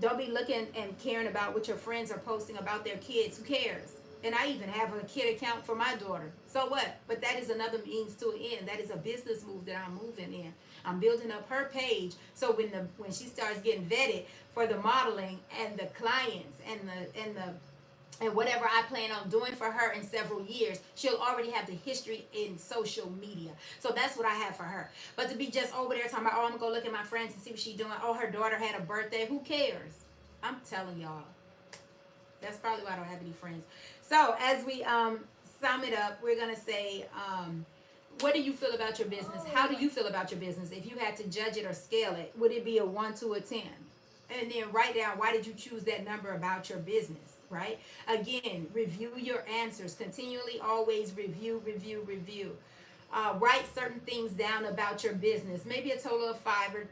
S1: Don't be looking and caring about what your friends are posting about their kids. Who cares? And I even have a kid account for my daughter. So what? But that is another means to an end. That is a business move that I'm moving in. I'm building up her page so when she starts getting vetted for the modeling and the clients and whatever I plan on doing for her in several years, she'll already have the history in social media. So that's what I have for her. But to be just over there talking about, oh, I'm gonna go look at my friends and see what she's doing. Oh, her daughter had a birthday. Who cares? I'm telling y'all. That's probably why I don't have any friends. So as we sum it up, we're gonna say, what do you feel about your business? How do you feel about your business? If you had to judge it or scale it, would it be a 1 to a 10? And then write down, why did you choose that number about your business, right? Again, review your answers. Continually, always review. Write certain things down about your business. Maybe a total of 5 or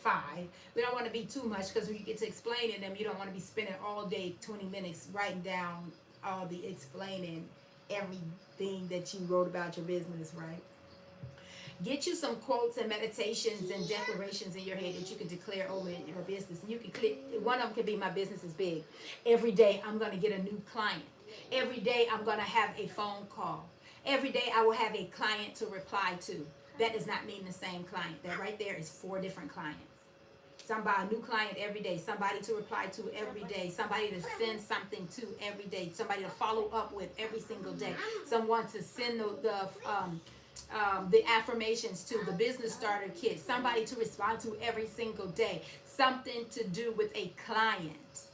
S1: 5. We don't want to be too much because when you get to explaining them, you don't want to be spending all day, 20 minutes writing down all the explaining everything that you wrote about your business, right? Get you some quotes and meditations and declarations in your head that you can declare over your business. And you can click, one of them could be, my business is big. Every day I'm going to get a new client. Every day I'm going to have a phone call. Every day I will have a client to reply to. That does not mean the same client. That right there is 4 different clients. Somebody, a new client every day, somebody to reply to every day, somebody to send something to every day, somebody to follow up with every single day, someone to send the affirmations to, the business starter kit, somebody to respond to every single day, something to do with a client.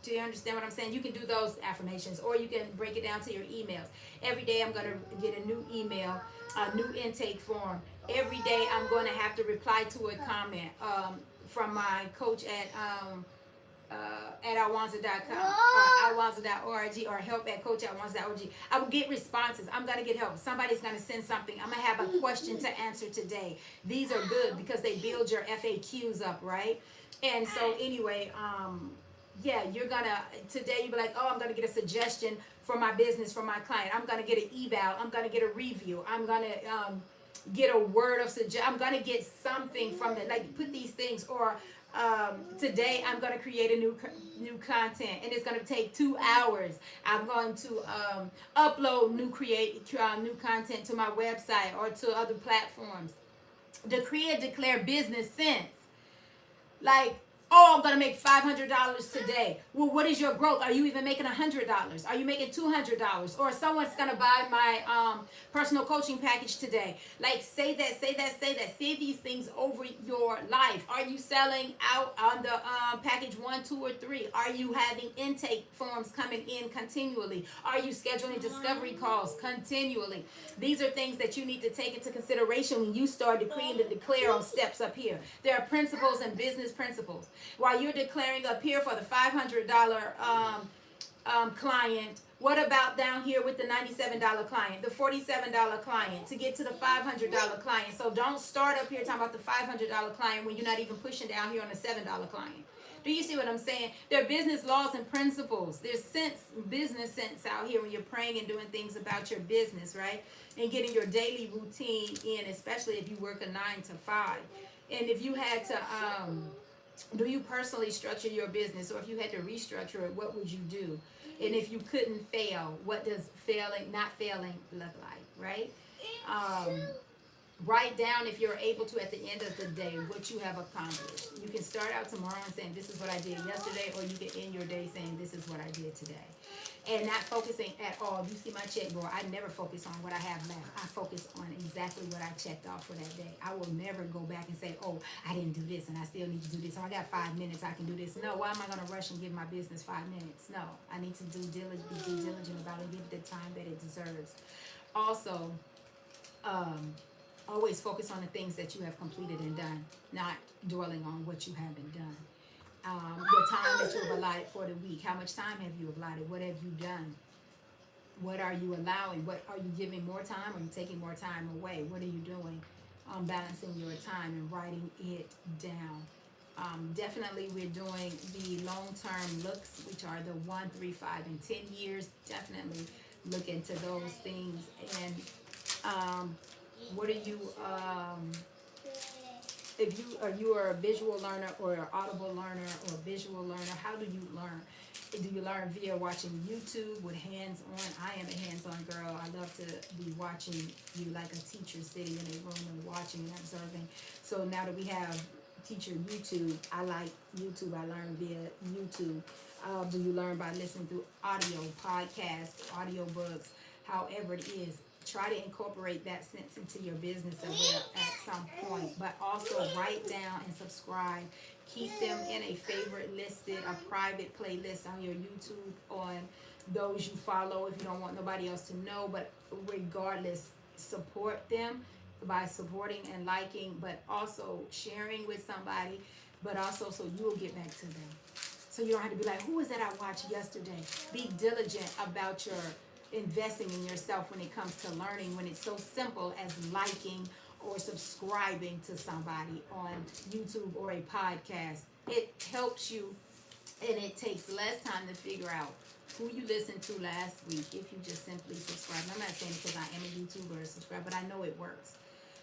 S1: Do you understand what I'm saying? You can do those affirmations, or you can break it down to your emails. Every day I'm going to get a new email, a new intake form. Every day I'm going to have to reply to a comment from my coach at alwonza.com, alwonza.org, or help@coachalwonza.org. I will get responses. I'm going to get help. Somebody's going to send something. I'm going to have a question to answer today. These are good because they build your FAQs up, right? And so anyway, yeah, you're going to, today you'll be like, oh, I'm going to get a suggestion for my business, for my client. I'm going to get an eval. I'm going to get a review. I'm going to get a word of suggestion. I'm going to get something from it. Like, put these things. Or today I'm going to create a new content, and it's going to take 2 hours. I'm going to upload new content to my website or to other platforms. Decree and declare business sense. Like, oh, I'm going to make $500 today. Well, what is your growth? Are you even making $100? Are you making $200? Or someone's going to buy my personal coaching package today. Like, say that. Say these things over your life. Are you selling out on the package 1, 2, or 3? Are you having intake forms coming in continually? Are you scheduling discovery calls continually? These are things that you need to take into consideration when you start decreeing to declare on steps up here. There are principles and business principles. While you're declaring up here for the $500 client, what about down here with the $97 client, the $47 client, to get to the $500 client? So don't start up here talking about the $500 client when you're not even pushing down here on the $7 client. Do you see what I'm saying? There are business laws and principles. There's business sense out here when you're praying and doing things about your business, right? And getting your daily routine in, especially if you work a 9 to 5. And if you had to... do you personally structure your business? Or if you had to restructure it, what would you do? And if you couldn't fail, what does not failing look like, right? Write down, if you're able to, at the end of the day, what you have accomplished. You can start out tomorrow and saying, this is what I did yesterday, or you can end your day saying, this is what I did today. And not focusing at all. You see my checkboard, I never focus on what I have left. I focus on exactly what I checked off for that day. I will never go back and say, oh, I didn't do this and I still need to do this. So I got 5 minutes, I can do this. No, why am I going to rush and give my business 5 minutes? No, I need to be due diligent about it, give it the time that it deserves. Also, always focus on the things that you have completed and done, not dwelling on what you haven't done. The time that you have allotted for the week. How much time have you allotted? What have you done? What are you allowing? What are you giving more time, or are you taking more time away? What are you doing? Balancing your time and writing it down. Definitely, we're doing the long-term looks, which are the 1, 3, 5, and 10 years. Definitely look into those things. And what are you? If you are a visual learner or an audible learner or a visual learner, how do you learn? Do you learn via watching YouTube with hands-on? I am a hands-on girl. I love to be watching you like a teacher sitting in a room and watching and observing. So now that we have teacher YouTube, I like YouTube. I learn via YouTube. Do you learn by listening through audio, podcasts, audio books, however it is? Try to incorporate that sense into your business as well at some point. But also write down and subscribe. Keep them in a favorite listed, a private playlist on your YouTube, on those you follow if you don't want nobody else to know. But regardless, support them by supporting and liking, but also sharing with somebody, but also so you'll get back to them. So you don't have to be like, who was that I watched yesterday? Be diligent about your investing in yourself when it comes to learning, when it's so simple as liking or subscribing to somebody on YouTube or a podcast. It helps you, and it takes less time to figure out who you listened to last week if you just simply subscribe. I'm not saying because I am a YouTuber or subscribe, but I know it works.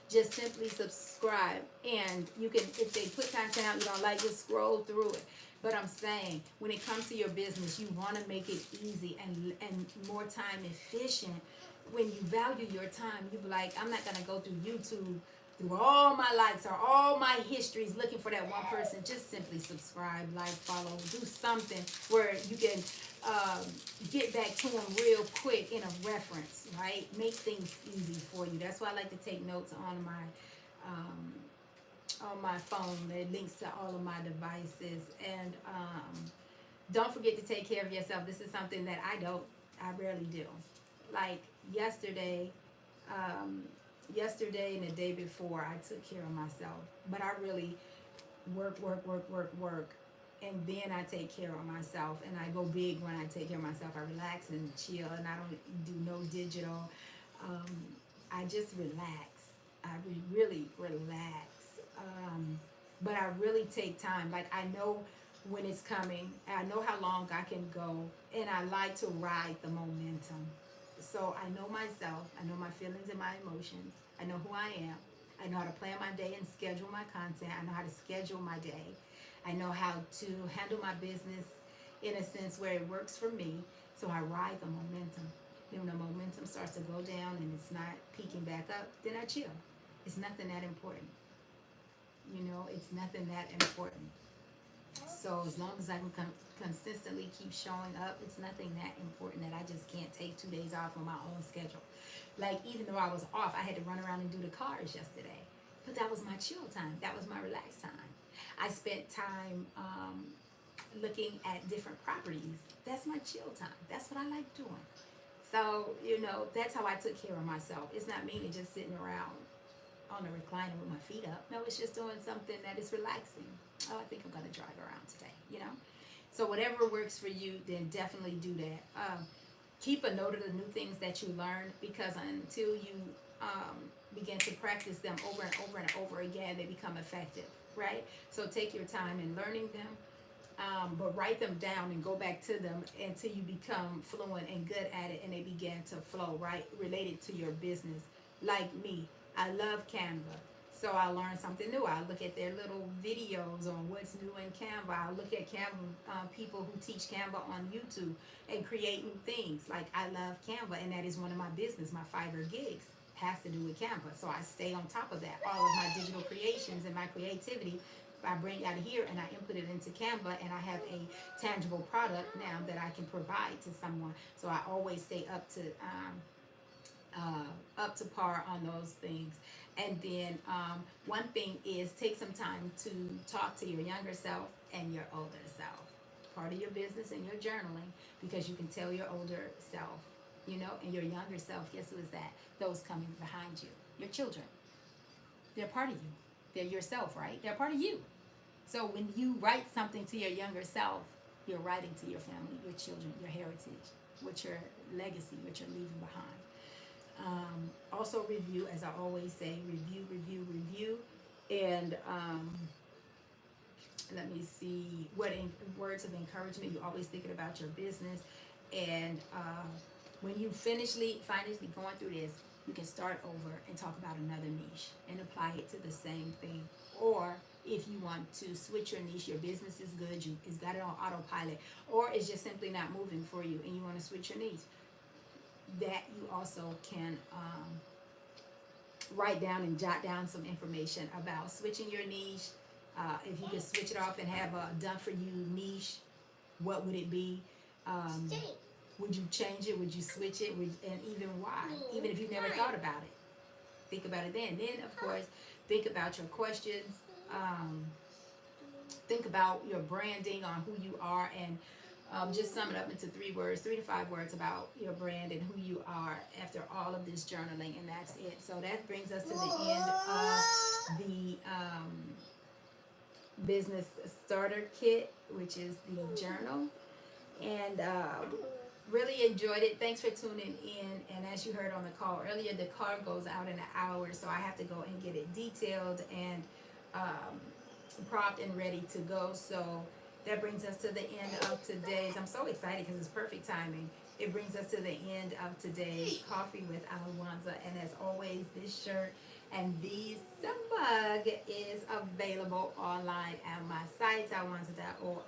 S1: Just simply subscribe, and you can, if they put content out you don't like, just scroll through it. But I'm saying, when it comes to your business, you want to make it easy and more time efficient. When you value your time, you be like, I'm not going to go through YouTube through all my likes or all my histories looking for that one person. Just simply subscribe, like, follow, do something where you can get back to them real quick in a reference, right? Make things easy for you. That's why I like to take notes on my phone. It links to all of my devices. And don't forget to take care of yourself. This is something that I rarely do. Like yesterday and the day before, I took care of myself. But I really work. And then I take care of myself. And I go big when I take care of myself. I relax and chill, and I don't do no digital. I just relax. I really relax. But I really take time. Like, I know when it's coming. I know how long I can go. And I like to ride the momentum. So I know myself. I know my feelings and my emotions. I know who I am. I know how to plan my day and schedule my content. I know how to schedule my day. I know how to handle my business in a sense where it works for me. So I ride the momentum. Then when the momentum starts to go down and it's not peaking back up, then I chill. It's nothing that important. You know, it's nothing that important. So as long as I can consistently keep showing up, it's nothing that important that I just can't take 2 days off on my own schedule. Like, even though I was off, I had to run around and do the cars yesterday. But that was my chill time. That was my relaxed time. I spent time looking at different properties. That's my chill time. That's what I like doing. So, you know, that's how I took care of myself. It's not meaning just sitting around on a recliner with my feet up. No, it's just doing something that is relaxing. Oh, I think I'm going to drive around today, you know. So whatever works for you, then definitely do that. Keep a note of the new things that you learn, because until you begin to practice them over and over and over again, they become effective, right? So take your time in learning them, but write them down and go back to them until you become fluent and good at it, and they begin to flow, right? Related to your business. Like me, I love Canva. So I learn something new. I look at their little videos on what's new in Canva. I look at Canva, people who teach Canva on YouTube and create new things. Like, I love Canva, and that is one of my business, my Fiverr gigs has to do with Canva. So I stay on top of that. All of my digital creations and my creativity, I bring out of here and I input it into Canva, and I have a tangible product now that I can provide to someone. So I always stay up to par on those things. And then one thing is take some time to talk to your younger self and your older self. Part of your business and your journaling, because you can tell your older self, and your younger self, guess who is that? Those coming behind you, your children. They're part of you. They're yourself, right? They're part of you. So when you write something to your younger self, you're writing to your family, your children, your heritage, what your legacy, what you're leaving behind. Also review, as I always say, review. And let me see, words of encouragement. You're always thinking about your business. And when you finally going through this, you can start over and talk about another niche and apply it to the same thing. Or if you want to switch your niche, your business is good, it's got it on autopilot, or it's just simply not moving for you and you want to switch your niche, that you also can write down and jot down some information about switching your niche. If you could switch it off and have a done for you niche, what would it be? Would you change it? Would you switch it? And even why? Even if you've never thought about it, think about it then. Then, of course, think about your questions. Think about your branding, on who you are, and just sum it up into 3 to 5 words about your brand and who you are after all of this journaling, and that's it. So that brings us to the end of the business starter kit, which is the journal. And really enjoyed it. Thanks for tuning in. And as you heard on the call earlier, the car goes out in an hour, so I have to go and get it detailed and propped and ready to go. So that brings us to the end of today's. I'm so excited because it's perfect timing. It brings us to the end of today's Coffee with Alwonza. And as always, this shirt and this mug is available online at my site, alwonza.org.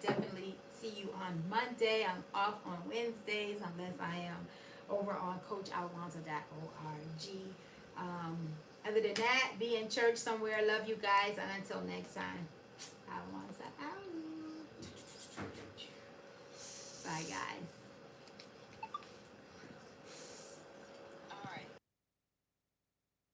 S1: Definitely see you on Monday. I'm off on Wednesdays unless I am over on coachalwonza.org. Other than that, be in church somewhere. Love you guys. And until next time, Alwonza out. Bye, guys.